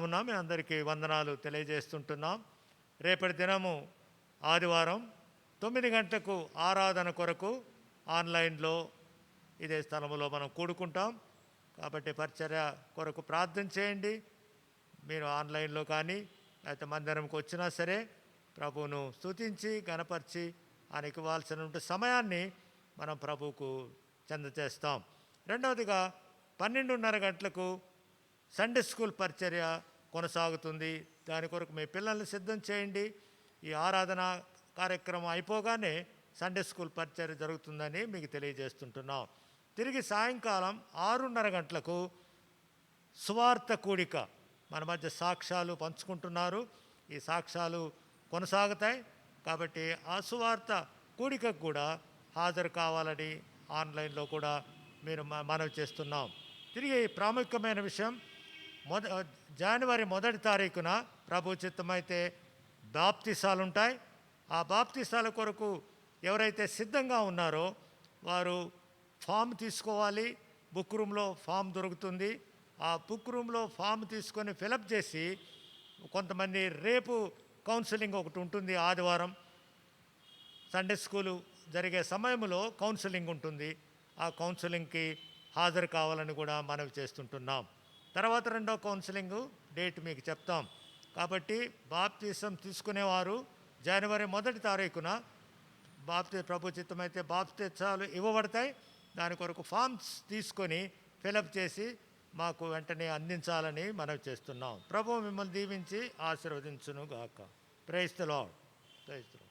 నామున మీ అందరికీ వందనాలు తెలియజేస్తుంటున్నాం. రేపటి దినము ఆదివారం 9 గంటలకు ఆరాధన కొరకు ఆన్లైన్లో ఇదే స్థలంలో మనం కూడుకుంటాం. కాబట్టి పరిచర్య కొరకు ప్రార్థన చేయండి. మీరు ఆన్లైన్లో కానీ లేకపోతే మందిరంకి వచ్చినా సరే ప్రభువును స్తుతించి గణపరిచి ఆయనకి ఇవ్వాల్సిన సమయాన్ని మనం ప్రభువుకు చెందచేస్తాం. రెండవదిగా 12:30 గంటలకు సండే స్కూల్ పరిచర్య కొనసాగుతుంది. దాని కొరకు మీ పిల్లల్ని సిద్ధం చేయండి. ఈ ఆరాధన కార్యక్రమం అయిపోగానే సండే స్కూల్ పరిచర్య జరుగుతుందని మీకు తెలియజేస్తుంటున్నాం. తిరిగి సాయంకాలం 6:30 గంటలకు సువార్త కూడిక, మన మధ్య సాక్ష్యాలు పంచుకుంటున్నారు. ఈ సాక్ష్యాలు కొనసాగుతాయి. కాబట్టి ఆ సువార్త కూడికకు కూడా హాజరు కావాలని ఆన్లైన్లో కూడా మీరు మనవి చేస్తున్నాం. తిరిగి ప్రాముఖ్యమైన విషయం, జనవరి 1 తారీఖున ప్రభు చిత్తమైతే బాప్తిసాలు ఉంటాయి. ఆ బాప్తిసాల కొరకు ఎవరైతే సిద్ధంగా ఉన్నారో వారు ఫామ్ తీసుకోవాలి. బుక్ రూమ్లో ఫామ్ దొరుకుతుంది. ఆ బుక్ రూమ్లో ఫామ్ తీసుకొని ఫిలప్ చేసి, కొంతమంది రేపు కౌన్సిలింగ్ ఒకటి ఉంటుంది. ఆదివారం సండే స్కూలు జరిగే సమయంలో కౌన్సిలింగ్ ఉంటుంది. ఆ కౌన్సిలింగ్కి హాజరు కావాలని కూడా మనవి చేస్తుంటున్నాం. తర్వాత రెండో కౌన్సిలింగ్ డేట్ మీకు చెప్తాం. కాబట్టి బాప్తిసం తీసుకునేవారు జనవరి 1 తారీఖున ప్రభు చిత్తమైతే బాప్తిసాలు ఇవ్వబడతాయి. దాని కొరకు ఫామ్స్ తీసుకొని ఫిలప్ చేసి మాకు వెంటనే అందించాలని మనవి చేస్తున్నాం. ప్రభు మిమ్మల్ని దీవించి ఆశీర్వదించును గాక. Praise the Lord. Praise the lord.